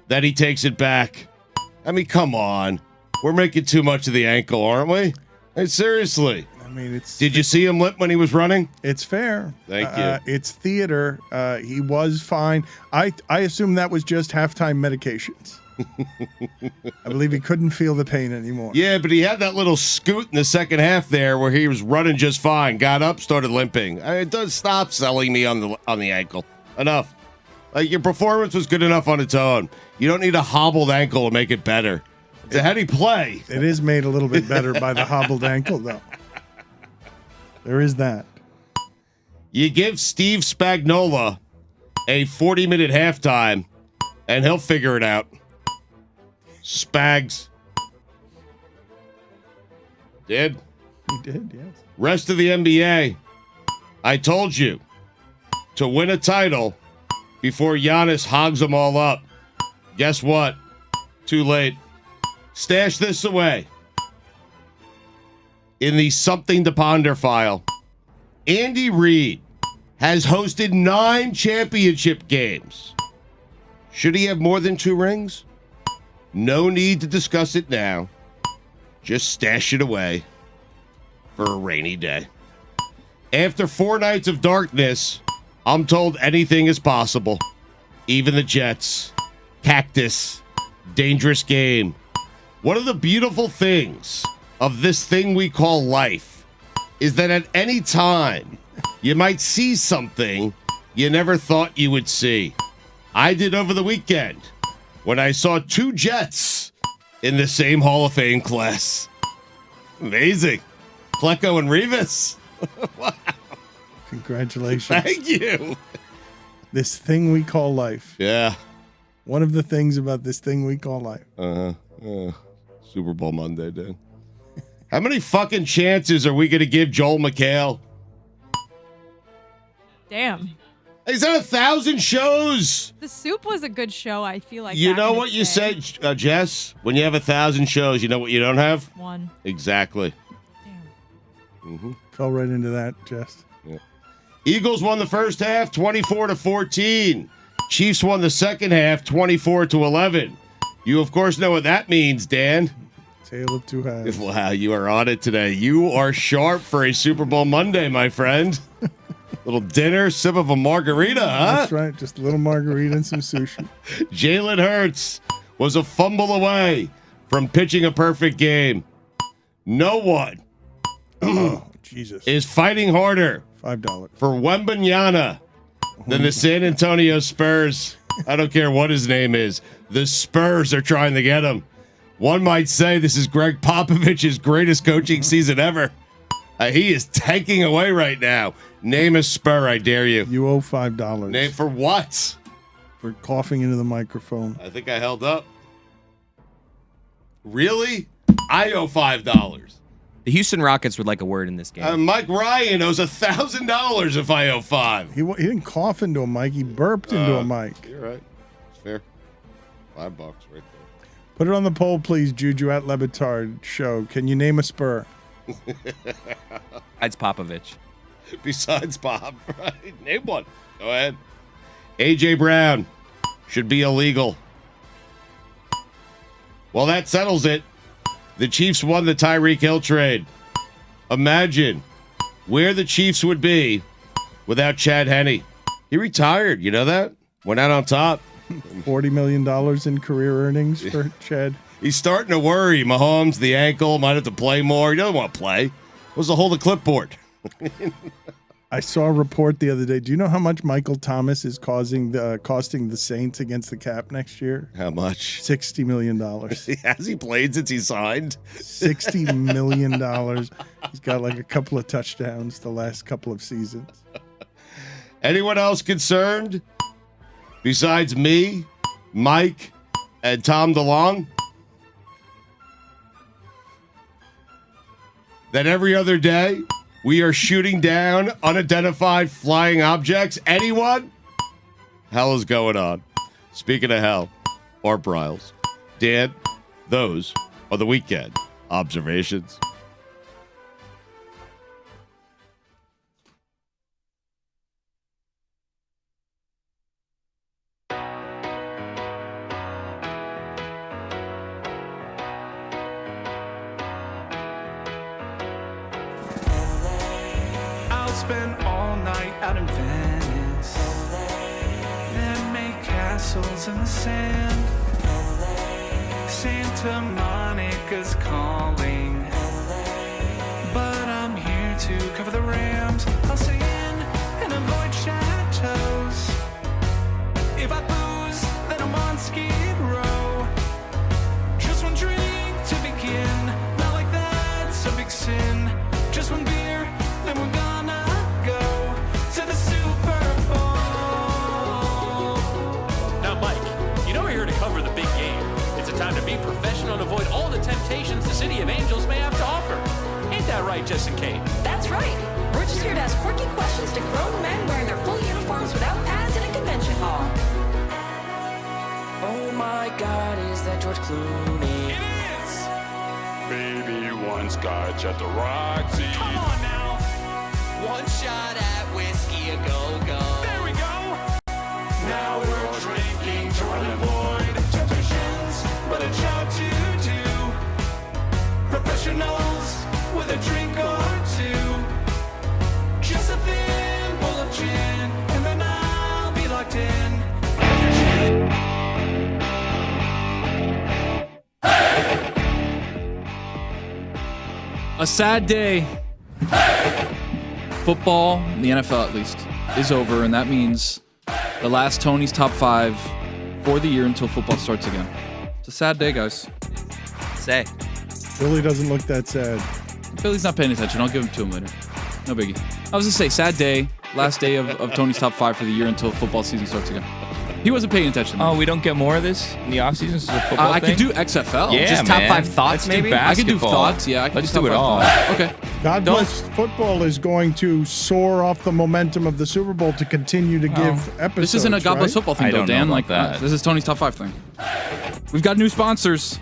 that he takes it back. I mean, come on. We're making too much of the ankle, aren't we? Hey, seriously. I mean, it's. Did you see him limp when he was running? It's fair. Thank you. It's theater. He was fine. I assume that was just halftime medications. I believe he couldn't feel the pain anymore. Yeah, but he had that little scoot in the second half there where he was running just fine. Got up, started limping. It does stop selling me on the ankle. Enough. Like, your performance was good enough on its own. You don't need a hobbled ankle to make it better. It's a heady play. It is made a little bit better by the hobbled ankle, though. There is that. You give Steve Spagnuolo a 40-minute halftime, and he'll figure it out. Spags. Did? He did, yes. Rest of the NBA. I told you to win a title before Giannis hogs them all up. Guess what? Too late. Stash this away. In the Something to Ponder file, Andy Reid has hosted 9 championship games. Should he have more than 2 rings? No need to discuss it now. Just stash it away for a rainy day. After 4 nights of darkness, I'm told anything is possible. Even the Jets. Cactus. Dangerous game. One of the beautiful things of this thing we call life is that at any time you might see something you never thought you would see. I did over the weekend when I saw 2 Jets in the same Hall of Fame class. Amazing. Klecko and Revis. Wow. Congratulations. Thank you. This thing we call life. Yeah. One of the things about this thing we call life. Super Bowl Monday, Dan. How many fucking chances are we going to give Joel McHale? Damn. He's on 1,000 shows. The Soup was a good show, I feel like. You back know in what its you day. said, Jess? When you have 1,000 shows, you know what you don't have? One. Exactly. Fell right into that, Jess. Yeah. Eagles won the first half, 24-14. Chiefs won the second half, 24-11. You, of course, know what that means, Dan. Tale of two halves. Wow, you are on it today. You are sharp for a Super Bowl Monday, my friend. Little dinner, sip of a margarita, huh? That's right. Just a little margarita and some sushi. Jalen Hurts was a fumble away from pitching a perfect game. No one Jesus. is fighting harder $5 for Wembanyama than the San Antonio Spurs. I don't care what his name is. The Spurs are trying to get him. One might say this is Greg Popovich's greatest coaching season ever. He is tanking away right now. Name a Spur, I dare you. You owe $5. Name for what? For coughing into the microphone. I think I held up. Really? I owe $5. The Houston Rockets would like a word in this game. Mike Ryan owes $1,000 if I owe $5. He didn't cough into a mic. He burped into a mic. You're right. It's fair. $5 right there. Put it on the poll, please, Juju at LeBatardShow. Can you name a Spur? Besides Popovich. Besides Bob, right? Name one. Go ahead. A.J. Brown should be illegal. Well, that settles it. The Chiefs won the Tyreek Hill trade. Imagine where the Chiefs would be without Chad Henne. He retired. You know that? Went out on top. $40 million in career earnings for Chad. He's starting to worry. Mahomes, the ankle, might have to play more. He doesn't want to play. What's the hold the clipboard? I saw a report the other day. Do you know how much Michael Thomas is costing the Saints against the cap next year? How much? $60 million. Has he played since he signed? $60 million. He's got like a couple of touchdowns the last couple of seasons. Anyone else concerned besides me, Mike, and Tom DeLong? That every other day we are shooting down unidentified flying objects? Anyone? Hell is going on? Speaking of hell or Bryles, Dan, those are the weekend observations. I'll spend all night out in Venice, then make castles in the sand. Santa Monica's calling, but I'm here to cover the Rams. I'll stay in and avoid chateaus. If I booze, then I'm on Skid Row. Just one drink to begin, not like that's a big sin. Just one beer, then we're gonna go to the Super Bowl. Now, Mike, you know we're here to cover the big game. It's a time to be professional and avoid all the temptations the City of Angels may have to offer. Ain't that right, Jess and Kate? That's right. We're just here to ask quirky questions to grown men wearing their full uniforms without pads in a convention hall. Oh my God, is that George Clooney? It is! Maybe one scotch at the Roxy. Come on now! One shot at whiskey a go-go. There we go! Now we're drinking to avoid temptations, but a job to do. Professionals with a drink or two. Just a thin bowl of gin, and then I'll be locked in. A sad day. Football, in the NFL at least, is over, and that means the last Tony's top 5 for the year until football starts again. It's a sad day, guys. Say. Really doesn't look that sad. Billy's not paying attention. I'll give him to him later. No biggie. I was going to say, sad day. Last day of Tony's top 5 for the year until football season starts again. He wasn't paying attention. Oh, we don't get more of this in the offseason? This is a football I thing? could do XFL. Yeah, Just top man. 5 thoughts, Let's maybe? do I could do basketball. thoughts. Yeah, I could Let's do do it top all. 5 thoughts. Okay. God bless football is going to soar off the momentum of the Super Bowl to continue to give episodes. This isn't a God bless football thing, I though, don't know Dan. about Like that. this is Tony's top 5 thing. We've got new sponsors.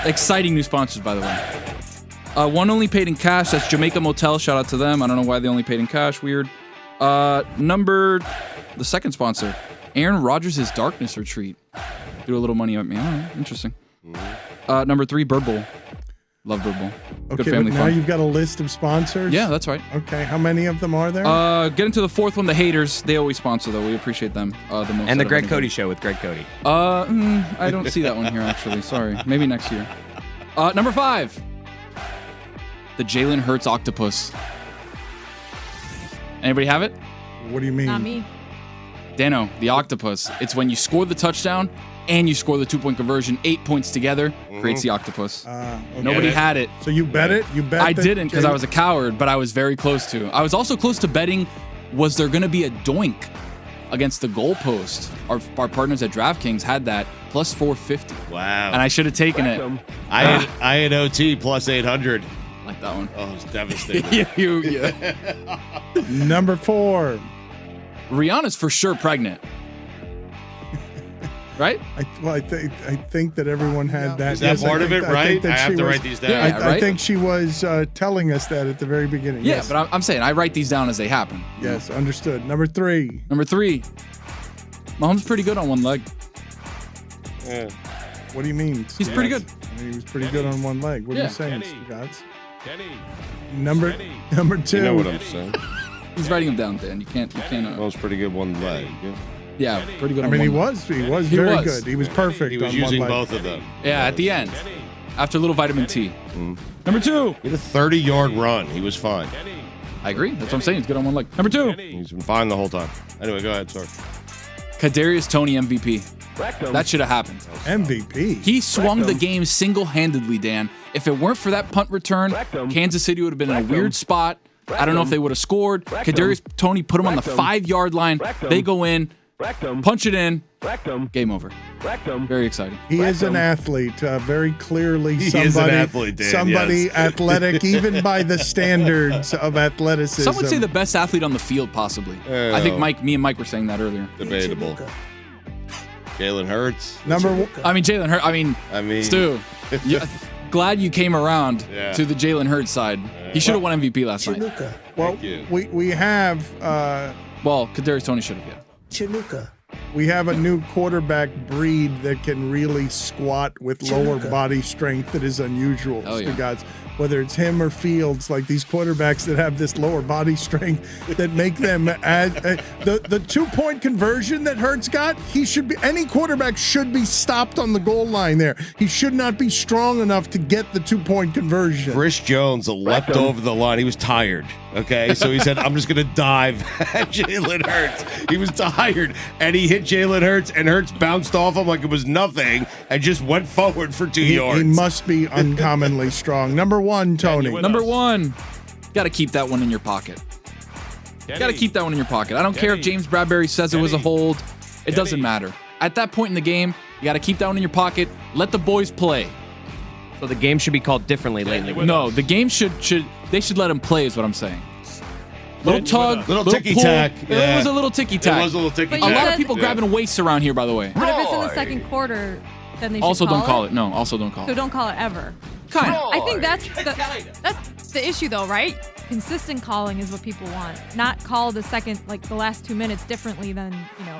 Exciting new sponsors, by the way. One only paid in cash. That's Jamaica Motel. Shout out to them. I don't know why they only paid in cash. Weird. The second sponsor, Aaron Rodgers' Darkness Retreat. Threw a little money at me. All right, interesting. Number 3, Bird Bowl. Love Bird Bowl. Good Okay, family but now fun. you've got a list of sponsors? Yeah, that's right. Okay, how many of them are there? Get into the 4th one, the haters. They always sponsor, though. We appreciate them the most. And out the of Greg anybody. Cody Show with Greg Cody. I don't see that one here, actually. Sorry. Maybe next year. Number 5, the Jalen Hurts Octopus. Anybody have it? What do you mean? Not me. Dano, the octopus. It's when you score the touchdown and you score the 2-point conversion. 8 points together creates the octopus. Okay. Nobody had it. So you bet it? You bet I that didn't because I Jalen- was a coward, but I was very close to. I was also close to betting, was there going to be a doink against the goalpost? Our partners at DraftKings had that plus 450. Wow. And I should have taken it. I had OT plus 800. Like that one. Oh, it's devastating. Yeah. Number 4. Rihanna's for sure pregnant. Right? I think that everyone had that. Is that part of it, right? I have to write these down. I think she was telling us that at the very beginning. Yeah, Yes. but I'm saying I write these down as they happen. Yes, understood. Number 3. Number 3, Mahomes pretty good on one leg. Yeah. What do you mean? He's pretty good. I mean, he was pretty good on one leg. What are Yeah. you saying, Kenny. Stugotz? Kenny. Number 2. You know what I'm saying. He's writing them down, Dan. You can't. That was pretty good one leg. Yeah, pretty good. I on mean, he one leg. was He very was. good. He was perfect. He was on using one leg. both of them. Yeah, at the end, after a little vitamin T. Number 2, He had a 30-yard run. He was fine. I agree. That's what I'm saying. He's good on one leg. Number 2, He's been fine the whole time. Anyway, go ahead, sorry. Kadarius Toney MVP. That should have happened. MVP. He swung the game single-handedly, Dan. If it weren't for that punt return, Kansas City would have been in a weird spot. I don't know if they would have scored. Kadarius Toney put him on the 5-yard line. They go in, punch it in. Game over. Very exciting. He is an athlete, very clearly. He Somebody, is an athlete, Dan, somebody yes. athletic, even by the standards of athleticism. Some would say the best athlete on the field, possibly. I think me and Mike were saying that earlier. Debatable. Jalen Hurts. Jalen Hurts. I mean, Stu, glad you came around to the Jalen Hurts side. He should have won MVP last night. Well, we have. Kadarius Toney should have. Chinooka. We have a new quarterback breed that can really squat with lower body strength that is unusual. Oh, yeah. Stugotz. Whether it's him or Fields, like these quarterbacks that have this lower body strength that make them the 2-point conversion that Hurts got. Any quarterback should be stopped on the goal line there. He should not be strong enough to get the 2-point conversion. Chris Jones leapt over the line. He was tired. Okay, so he said, "I'm just going to dive at Jalen Hurts." He was tired, and he hit Jalen Hurts, and Hurts bounced off him like it was nothing, and just went forward for 2 yards. He must be uncommonly strong. Number 1, Tony. Number 1, got to keep that one in your pocket. Got to keep that one in your pocket. I don't care if James Bradbury says it was a hold. It doesn't matter. At that point in the game, you got to keep that one in your pocket. Let the boys play. So the game should be called differently lately. No, the game should let him play is what I'm saying. Little tug, little ticky-tack. It was a little ticky-tack. It was a little ticky-tack. A lot of people grabbing waists around here, by the way. But if it's in the second quarter, then they should Also don't call it. it. No, also don't call So it. don't call it ever. Kind of. I think that's the issue, though, right? Consistent calling is what people want. Not call the last 2 minutes differently than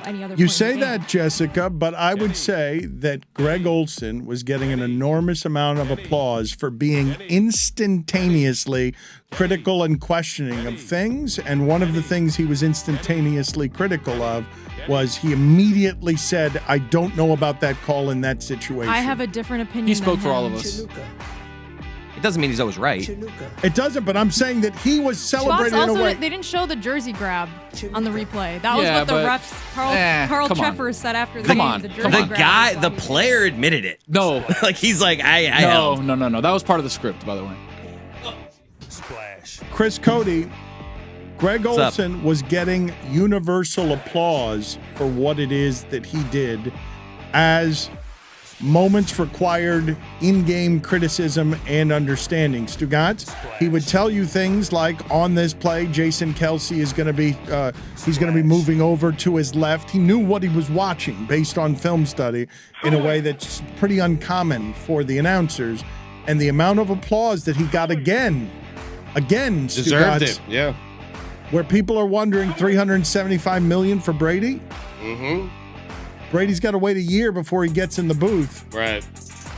any other. You point say in the game. that, Jessica, but I would say that Greg Olsen was getting an enormous amount of applause for being instantaneously critical and questioning of things. And one of the things he was instantaneously critical of was he immediately said, "I don't know about that call in that situation." I have a different opinion. He spoke than for all him. of us. It doesn't mean he's always right. It doesn't, but I'm saying that he was celebrated in a Also, way. they didn't show the jersey grab on the replay. That was Yeah, what the but- refs, Carl come on. Treffers said after the Come game. on. The Come jersey on. grab. The player admitted it. No. Like he's like, I No. That was part of the script, by the way. Chris Cody, Greg What's up? Olsen was getting universal applause for what it is that he did as moments required in-game criticism and understanding. Stugotz, he would tell you things like, on this play, Jason Kelsey is going to be he's going to be moving over to his left. He knew what he was watching based on film study in a way that's pretty uncommon for the announcers. And the amount of applause that he got again, Deserved Stugotz, it. Yeah. where people are wondering $375 million for Brady. Mm-hmm. Brady's got to wait a year before he gets in the booth. Right.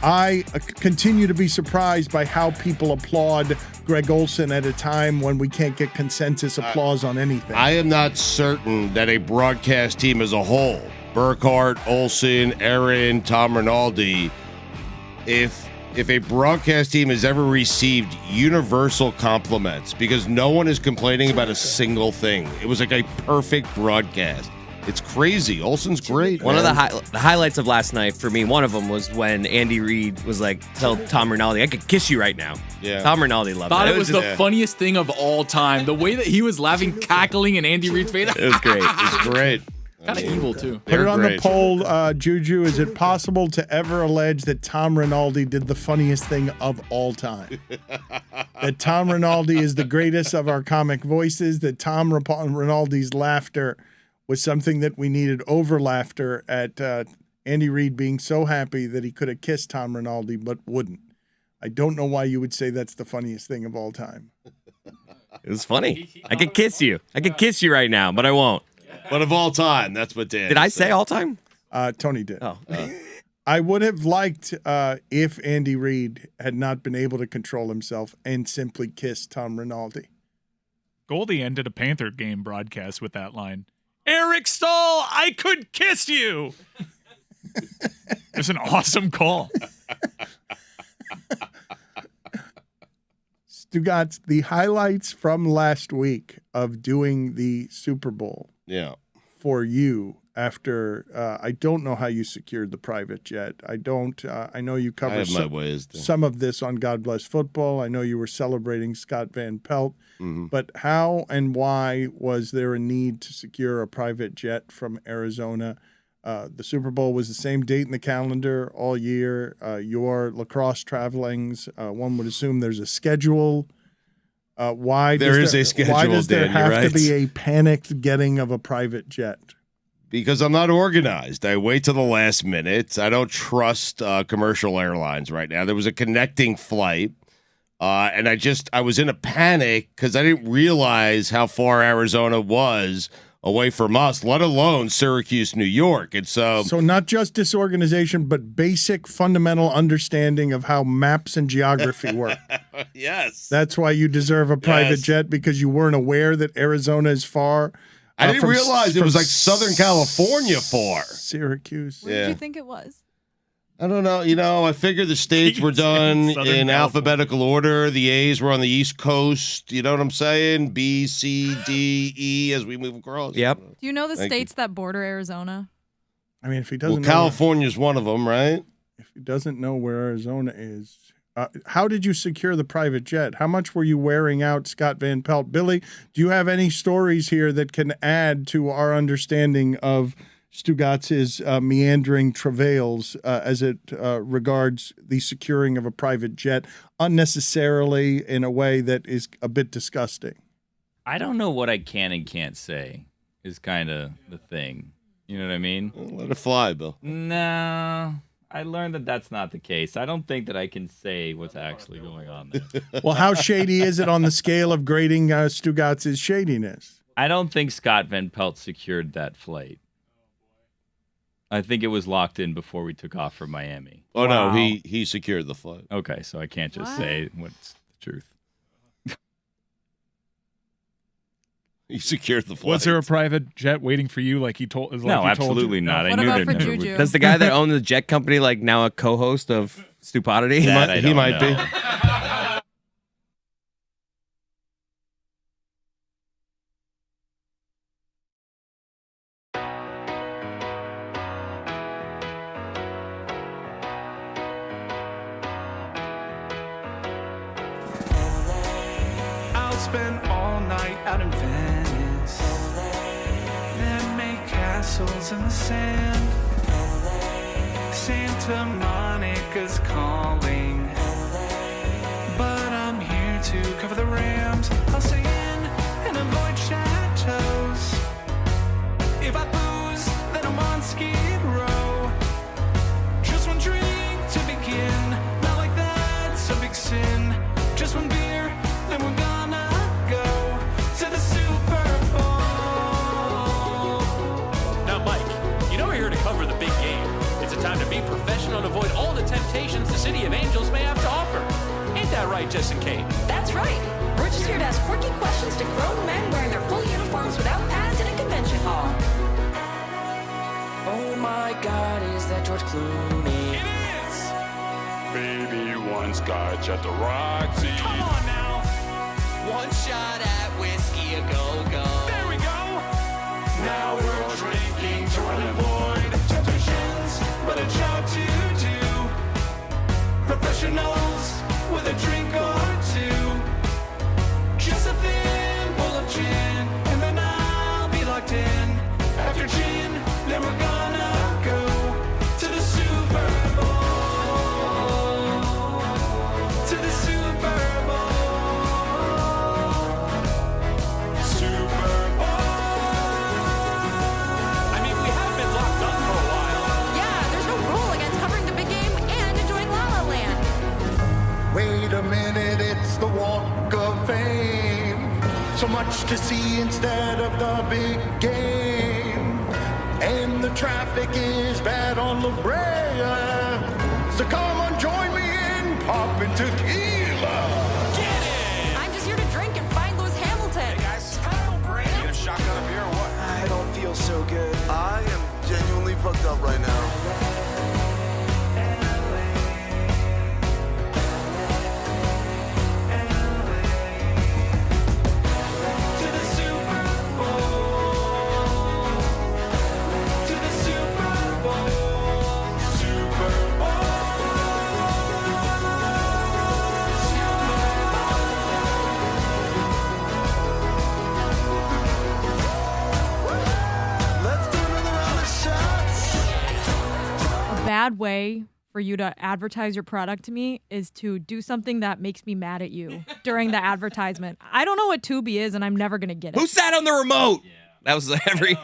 I continue to be surprised by how people applaud Greg Olsen at a time when we can't get consensus applause on anything. I am not certain that a broadcast team as a whole, Burkhardt, Olsen, Aaron, Tom Rinaldi, if a broadcast team has ever received universal compliments, because no one is complaining about a single thing. It was like a perfect broadcast. It's crazy. Olsen's great. One of man. the highlights of last night for me, one of them was when Andy Reid was like, tell Tom Rinaldi, I could kiss you right now. Yeah. Tom Rinaldi loved Thought it. it was the funniest thing of all time. The way that he was laughing, cackling, and Andy Reid's face. It was great. It's great. Kind of evil, too. Put it on the poll, Juju. Is it possible to ever allege that Tom Rinaldi did the funniest thing of all time? That Tom Rinaldi is the greatest of our comic voices, that Tom Rinaldi's laughter was something that we needed over laughter at Andy Reid being so happy that he could have kissed Tom Rinaldi but wouldn't. I don't know why you would say that's the funniest thing of all time. It was funny. I could kiss you. I could kiss you right now, but I won't. But of all time, that's what Dan Did I say all time? Tony did. Oh. I would have liked if Andy Reid had not been able to control himself and simply kissed Tom Rinaldi. Goldie ended a Panther game broadcast with that line. Eric Stahl, I could kiss you. It's an awesome call. Stugotz, the highlights from last week of doing the Super Bowl. Yeah. For you after, I don't know how you secured the private jet. I know you I covered have my ways. some of this on God Bless Football. I know you were celebrating Scott Van Pelt. Mm-hmm. But how and why was there a need to secure a private jet from Arizona? The Super Bowl was the same date in the calendar all year. Your lacrosse travelings, one would assume there's a schedule. Why There is a schedule, Why does there Dan, you're have right. to be a panicked getting of a private jet? because I'm not organized. I wait till the last minute. I don't trust commercial airlines right now. There was a connecting flight, and I was in a panic because I didn't realize how far Arizona was away from us, let alone Syracuse, New York. And so not just disorganization, but basic fundamental understanding of how maps and geography work. Yes. That's why you deserve a private jet, because you weren't aware that Arizona is far. I didn't realize it was like Southern California far. Syracuse. Where did you think it was? I don't know. You know, I figured the states were done in alphabetical order. The A's were on the East Coast. You know what I'm saying? B, C, D, E as we move across. Yep. Do you know the states that border Arizona? I mean, if he doesn't know California's one of them, right? If he doesn't know where Arizona is, how did you secure the private jet? How much were you wearing out Scott Van Pelt? Billy, do you have any stories here that can add to our understanding of Stugotz's meandering travails as it regards the securing of a private jet unnecessarily in a way that is a bit disgusting? I don't know what I can and can't say is kind of the thing. You know what I mean? Let it fly, Bill. No, I learned that that's not the case. I don't think that I can say what's actually going on there. Well, how shady is it on the scale of grading Stugotz's shadiness? I don't think Scott Van Pelt secured that flight. I think it was locked in before we took off from Miami. Oh, no, he secured the flight. Okay, so I can't just say what's the truth. He secured the flight. Was there a private jet waiting for you like he told? No, absolutely not. I knew there never would. Does the guy that owned the jet company now a co-host of Stupidity? He might be. I'll spend all night out in Venice, then make castles in the sand. Santa Monica's calling, but I'm here to cover the Rams. I'll stay in and avoid chateaus. If I booze, then I'm on Skid Row. Just one drink to begin, not like that's a big sin. Just one beer, then we're gonna go to the Super Bowl. Now, Mike, you know we're here to cover the big game. It's a time to be professional and avoid all the temptations the City of Angels may have to offer. Ain't that right, Jess and Kate? That's right. We're just here to ask quirky questions to grown men wearing their full uniforms without pads in a convention hall. Oh my God, is that George Clooney? It is! Baby one scotch at the Roxy. Come on now! One shot at whiskey a go-go. There we go! Now we're drinking to avoid temptations, but a job to do. Professionals with a drink or two. Just a thimble of gin, and then I'll be locked in. After gin, then we're gonna go to the Super Bowl. To the Super Bowl. Super I mean, we have been locked up for a while. Yeah, there's no rule against covering the big game and enjoying La La Land. Wait a minute, it's the Walk of Fame. So much to see instead of the big game. And the traffic is bad on La Brea. So come on, join me in popping tequila. I'm just here to drink and find Lewis Hamilton. Hey guys, Kyle Brandt. Need a shotgun of beer or what? I don't feel so good. I am genuinely fucked up right now. To the Super Bowl. To the Super Bowl. Super Let's do another round of shots. A bad way for you to advertise your product to me is to do something that makes me mad at you during the advertisement. I don't know what Tubi is, and I'm never going to get it. Who sat on the remote? That was every.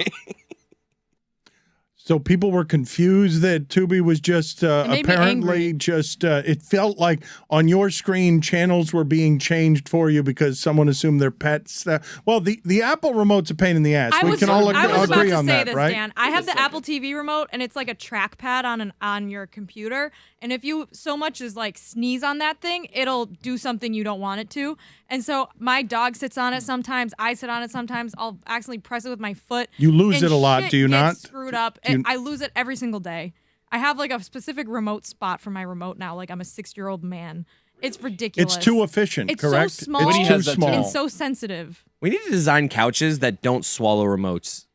So people were confused that Tubi was just made me apparently angry. just. It felt like on your screen channels were being changed for you because someone assumed their pets. Well, the Apple remote's a pain in the ass. I We was can all about agree to on say that, this, right? Dan. I have the Apple TV remote, and it's like a trackpad on your computer. And if you so much as like sneeze on that thing, it'll do something you don't want it to. And so my dog sits on it sometimes. I sit on it sometimes. I'll accidentally press it with my foot. You lose and it a lot, shit do you gets not? Screwed up. Do you- I lose it every single day. I have like a specific remote spot for my remote now. Like I'm a 6-year-old man. It's ridiculous. It's too efficient, it's correct? so small It's too small. and so sensitive. We need to design couches that don't swallow remotes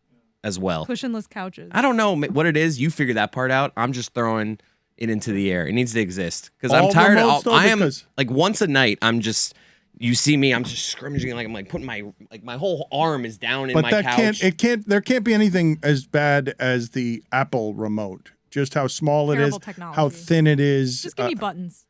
as well. Cushionless couches. I don't know what it is. You figure that part out. I'm just throwing it into the air. It needs to exist because I'm All tired. remotes, though, I am because- like once a night. I'm just. You see me. I'm just scrimmaging. Like I'm like putting my whole arm is down in But my that couch. there can't be anything as bad as the Apple remote. Just how small it Terrible is, technology. how thin it is. Just give me buttons.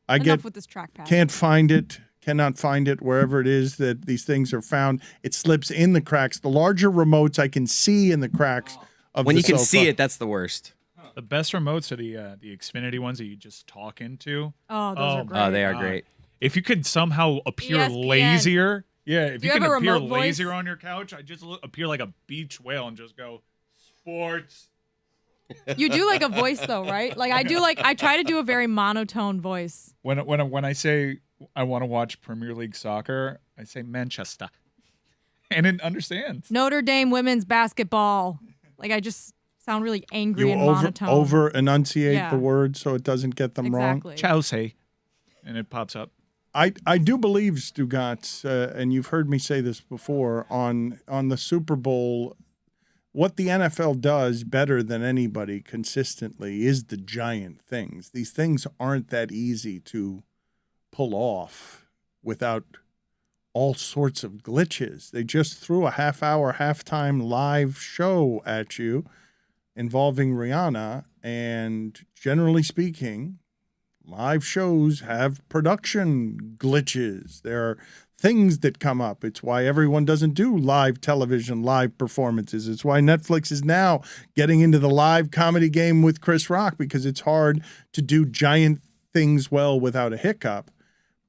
I Enough get with this trackpad. can't find it, cannot find it wherever it is that these things are found. It slips in the cracks. The larger remotes I can see in the cracks of when the you can sofa. see it, that's the worst. The best remotes are the Xfinity ones that you just talk into. Oh, those are great. Oh, they are great. If you could somehow appear ESPN. lazier, if Do you you can have a appear remote voice? lazier on your couch, I just appear like a beach whale and just go sports. You do like a voice though, right? Like I try to do a very monotone voice. When I say I want to watch Premier League soccer, I say Manchester, and it understands. Notre Dame women's basketball. Like I just sound really angry You and over monotone. enunciate Yeah. the words so it doesn't get them Exactly. wrong. Chelsea, and it pops up. I do believe, Stugotz, and you've heard me say this before, on the Super Bowl, what the NFL does better than anybody consistently is the giant things. These things aren't that easy to pull off without all sorts of glitches. They just threw a half-hour, halftime live show at you involving Rihanna, and generally speaking, live shows have production glitches. There are things that come up. It's why everyone doesn't do live television, live performances. It's why Netflix is now getting into the live comedy game with Chris Rock, because it's hard to do giant things well without a hiccup.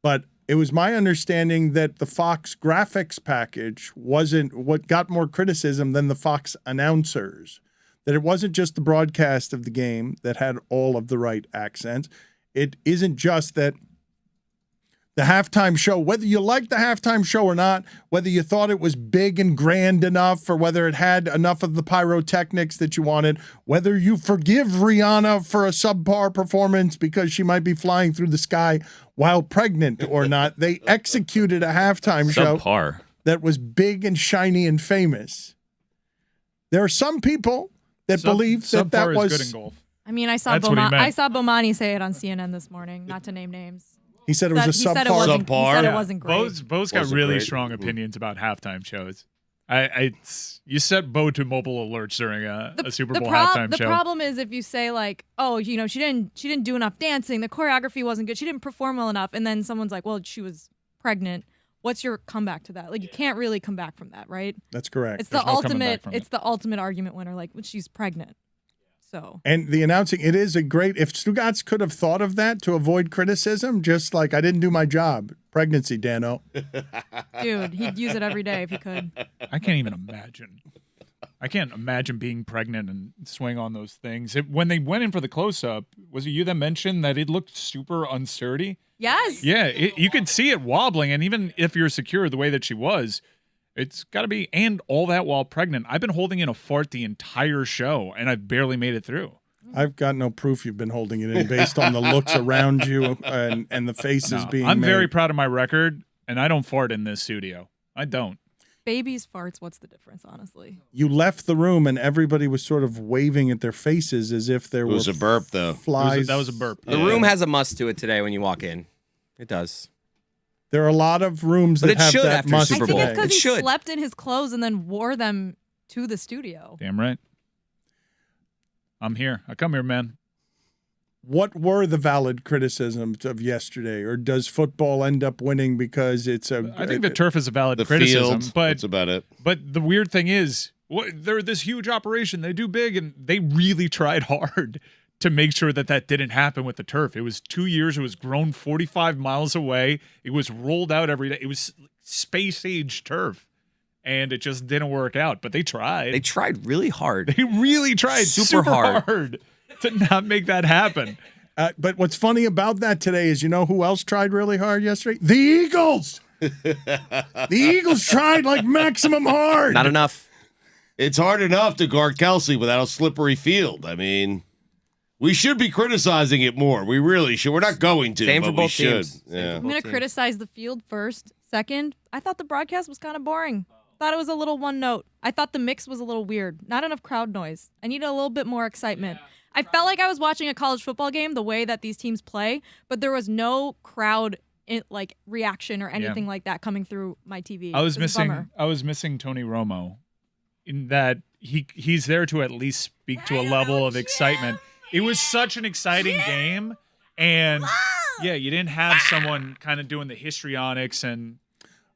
But it was my understanding that the Fox graphics package wasn't what got more criticism than the Fox announcers, that it wasn't just the broadcast of the game that had all of the right accents. It isn't just that the halftime show, whether you liked the halftime show or not, whether you thought it was big and grand enough, or whether it had enough of the pyrotechnics that you wanted, whether you forgive Rihanna for a subpar performance because she might be flying through the sky while pregnant or not, they executed a halftime show Subpar. that was big and shiny and famous. There are some people that believe that that Subpar was is good in golf. I mean, I saw That's what he meant. I saw Bomani say it on CNN this morning, not to name names. He said it was a He said it subpar. wasn't, he said it wasn't great. Bo's got Wasn't really great. strong opinions about halftime shows. You set Bo to mobile alerts during a Super Bowl halftime the show. problem is if you say like, oh, you know, she didn't do enough dancing, the choreography wasn't good, she didn't perform well enough, and then someone's like, well, she was pregnant. What's your comeback to that? Like, you can't really come back from that, right? That's correct. It's There's the no coming back ultimate. from It's it. the ultimate argument winner. Like, when she's pregnant. So. And the announcing, it is a great, if Stugotz could have thought of that to avoid criticism, just like, I didn't do my job. Pregnancy, Dano. Dude, he'd use it every day if he could. I can't even imagine. I can't imagine being pregnant and swing on those things. When they went in for the close-up, was it you that mentioned that it looked super unsturdy? Yes. Yeah, you could see it wobbling, and even if you're secure the way that she was, it's got to be, and all that while pregnant. I've been holding in a fart the entire show, and I've barely made it through. I've got no proof you've been holding it in based on the looks around you and the faces being I'm made. very proud of my record, and I don't fart in this studio. I don't. Babies farts, what's the difference, honestly? You left the room and everybody was sort of waving at their faces as if there was were a burp, though. Flies. That was a burp. The room has a must to it today when you walk in. It does. There are a lot of rooms But that it have should that after must Super I think Bowl. it's because It he should. slept in his clothes and then wore them to the studio. Damn right. I'm here. I come here, man. What were the valid criticisms of yesterday, or does football end up winning because it's a? I think the turf is a valid The criticism, field, but that's about it. But the weird thing is, They're this huge operation. They do big, and they really tried hard to make sure that didn't happen with the turf. It was 2 years. It was grown 45 miles away. It was rolled out every day. It was space-age turf, and it just didn't work out. But they tried. They tried really hard. They really tried super hard to not make that happen. But what's funny about that today is, you know who else tried really hard yesterday? The Eagles. The Eagles tried like maximum hard. Not enough. It's hard enough to guard Kelsey without a slippery field. I mean, we should be criticizing it more. We really should. We're not going to. Same for but both we should. teams. Yeah. I'm going to criticize the field first. Second, I thought the broadcast was kind of boring. Thought it was a little one note. I thought the mix was a little weird. Not enough crowd noise. I needed a little bit more excitement. I felt like I was watching a college football game the way that these teams play, but there was no crowd reaction or anything like that coming through my TV. I was It a bummer. missing Tony Romo in that he's there to at least speak to a level of excitement. It was such an exciting game, and yeah, you didn't have someone kind of doing the histrionics and.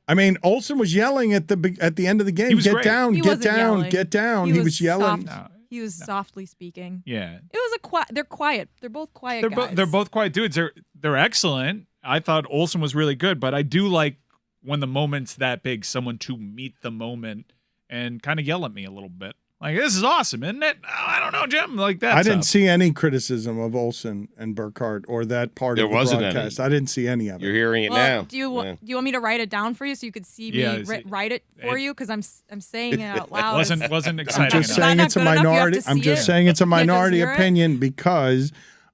I mean, Olsen was yelling at the end of the game. He was Get great. down, He get wasn't down, yelling. get down. He was yelling. Soft. He was softly speaking. Yeah. It was a quiet. They're quiet. They're both quiet guys. They're both quiet dudes. They're excellent. I thought Olsen was really good, but I do like when the moment's that big, someone to meet the moment and kind of yell at me a little bit. Like, this is awesome, isn't it? Oh, I don't know, Jim. Like that. I didn't see any criticism of Olsen and Burkhardt or that part of the broadcast. I didn't see any of it. You're hearing it Well, now. do you want me to write it down for you so you could see me write it for you? Because I'm saying it out loud. Wasn't exciting. I'm just enough. saying it's a minority. I'm just saying it's a You can't just minority hear it? opinion because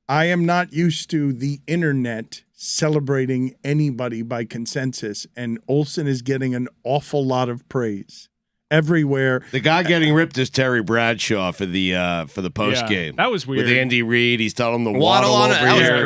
I am not used to the internet celebrating anybody by consensus, and Olsen is getting an awful lot of praise everywhere. The guy getting ripped is Terry Bradshaw for the post game. That was weird. With Andy Reid, he's telling him to Waddle waddle on over it. That was here.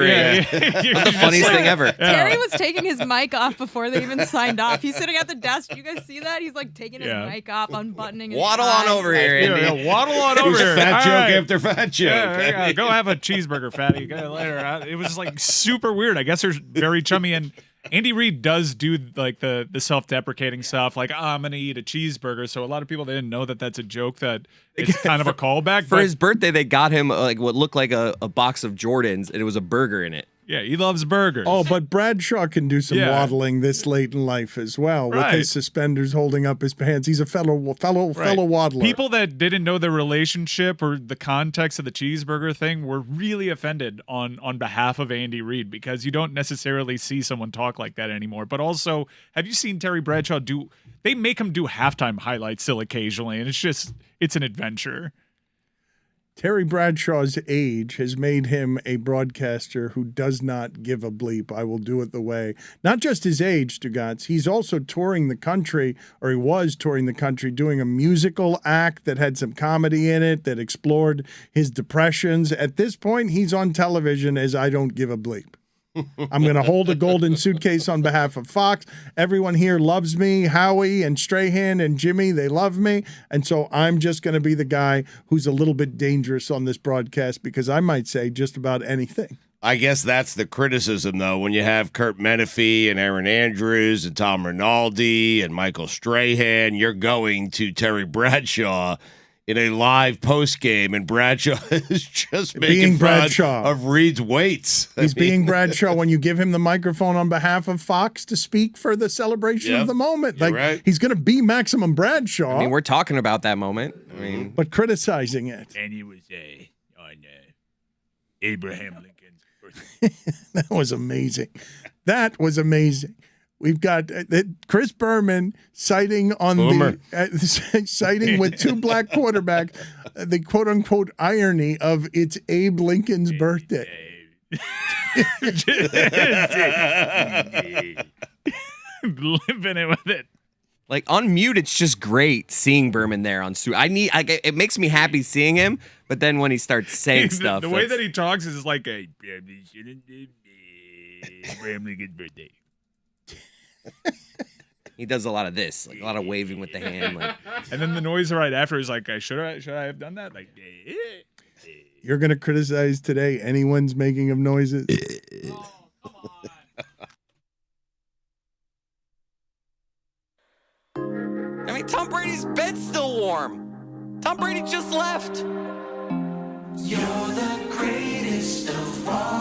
great. Yeah. That's the funniest thing ever. Terry was taking his mic off before they even signed off. He's sitting at the desk. You guys see that? He's like taking his mic off, unbuttoning his Waddle on tie. over here, Andy. Yeah, waddle on over here. Fat All joke right. after fat joke. Yeah, go have a cheeseburger, fatty. Go later. It was like super weird. I guess they're very chummy, and Andy Reid does do like the self-deprecating stuff, like I'm gonna eat a cheeseburger. So a lot of people didn't know that that's a joke. That it's kind of a callback. For his birthday, they got him like what looked like a box of Jordans, and it was a burger in it. Yeah, he loves burgers. Oh, but Bradshaw can do some Yeah. waddling this late in life as well, with Right. his suspenders holding up his pants. He's a fellow Right. waddler. People that didn't know the relationship or the context of the cheeseburger thing were really offended on behalf of Andy Reid because you don't necessarily see someone talk like that anymore. But also, have you seen Terry Bradshaw do? They make him do halftime highlights still occasionally, and it's an adventure. Terry Bradshaw's age has made him a broadcaster who does not give a bleep. I will do it the way. Not just his age, Stugotz. He's also touring the country, or he was touring the country, doing a musical act that had some comedy in it, that explored his depressions. At this point, he's on television as I don't give a bleep. I'm going to hold a golden suitcase on behalf of Fox. Everyone here loves me. Howie and Strahan and Jimmy, they love me. And so I'm just going to be the guy who's a little bit dangerous on this broadcast because I might say just about anything. I guess that's the criticism, though, when you have Kurt Menefee and Aaron Andrews and Tom Rinaldi and Michael Strahan, you're going to Terry Bradshaw in a live post game, and Bradshaw is just making fun of Reed's weights. He's being Bradshaw when you give him the microphone on behalf of Fox to speak for the celebration of the moment. You're Like right. he's going to be maximum Bradshaw, I mean, we're talking about that moment. I mean, but criticizing it. And he was on Abraham Lincoln's birthday. That was amazing. That was amazing. We've got Chris Berman citing on Boomer. citing with two black quarterbacks the quote unquote irony of it's Abe Lincoln's birthday. Living it with it. like on mute, it's just great seeing Berman there on Stu. It makes me happy seeing him, but then when he starts saying stuff, the way that he talks is like a Abraham Lincoln's birthday. he does a lot of this, like a lot of waving with the hand. Like, And then the noise right after is like, should I have done that? Like, You're going to criticize today anyone's making of noises? I mean, Tom Brady's bed's still warm. Tom Brady just left. You're the greatest of all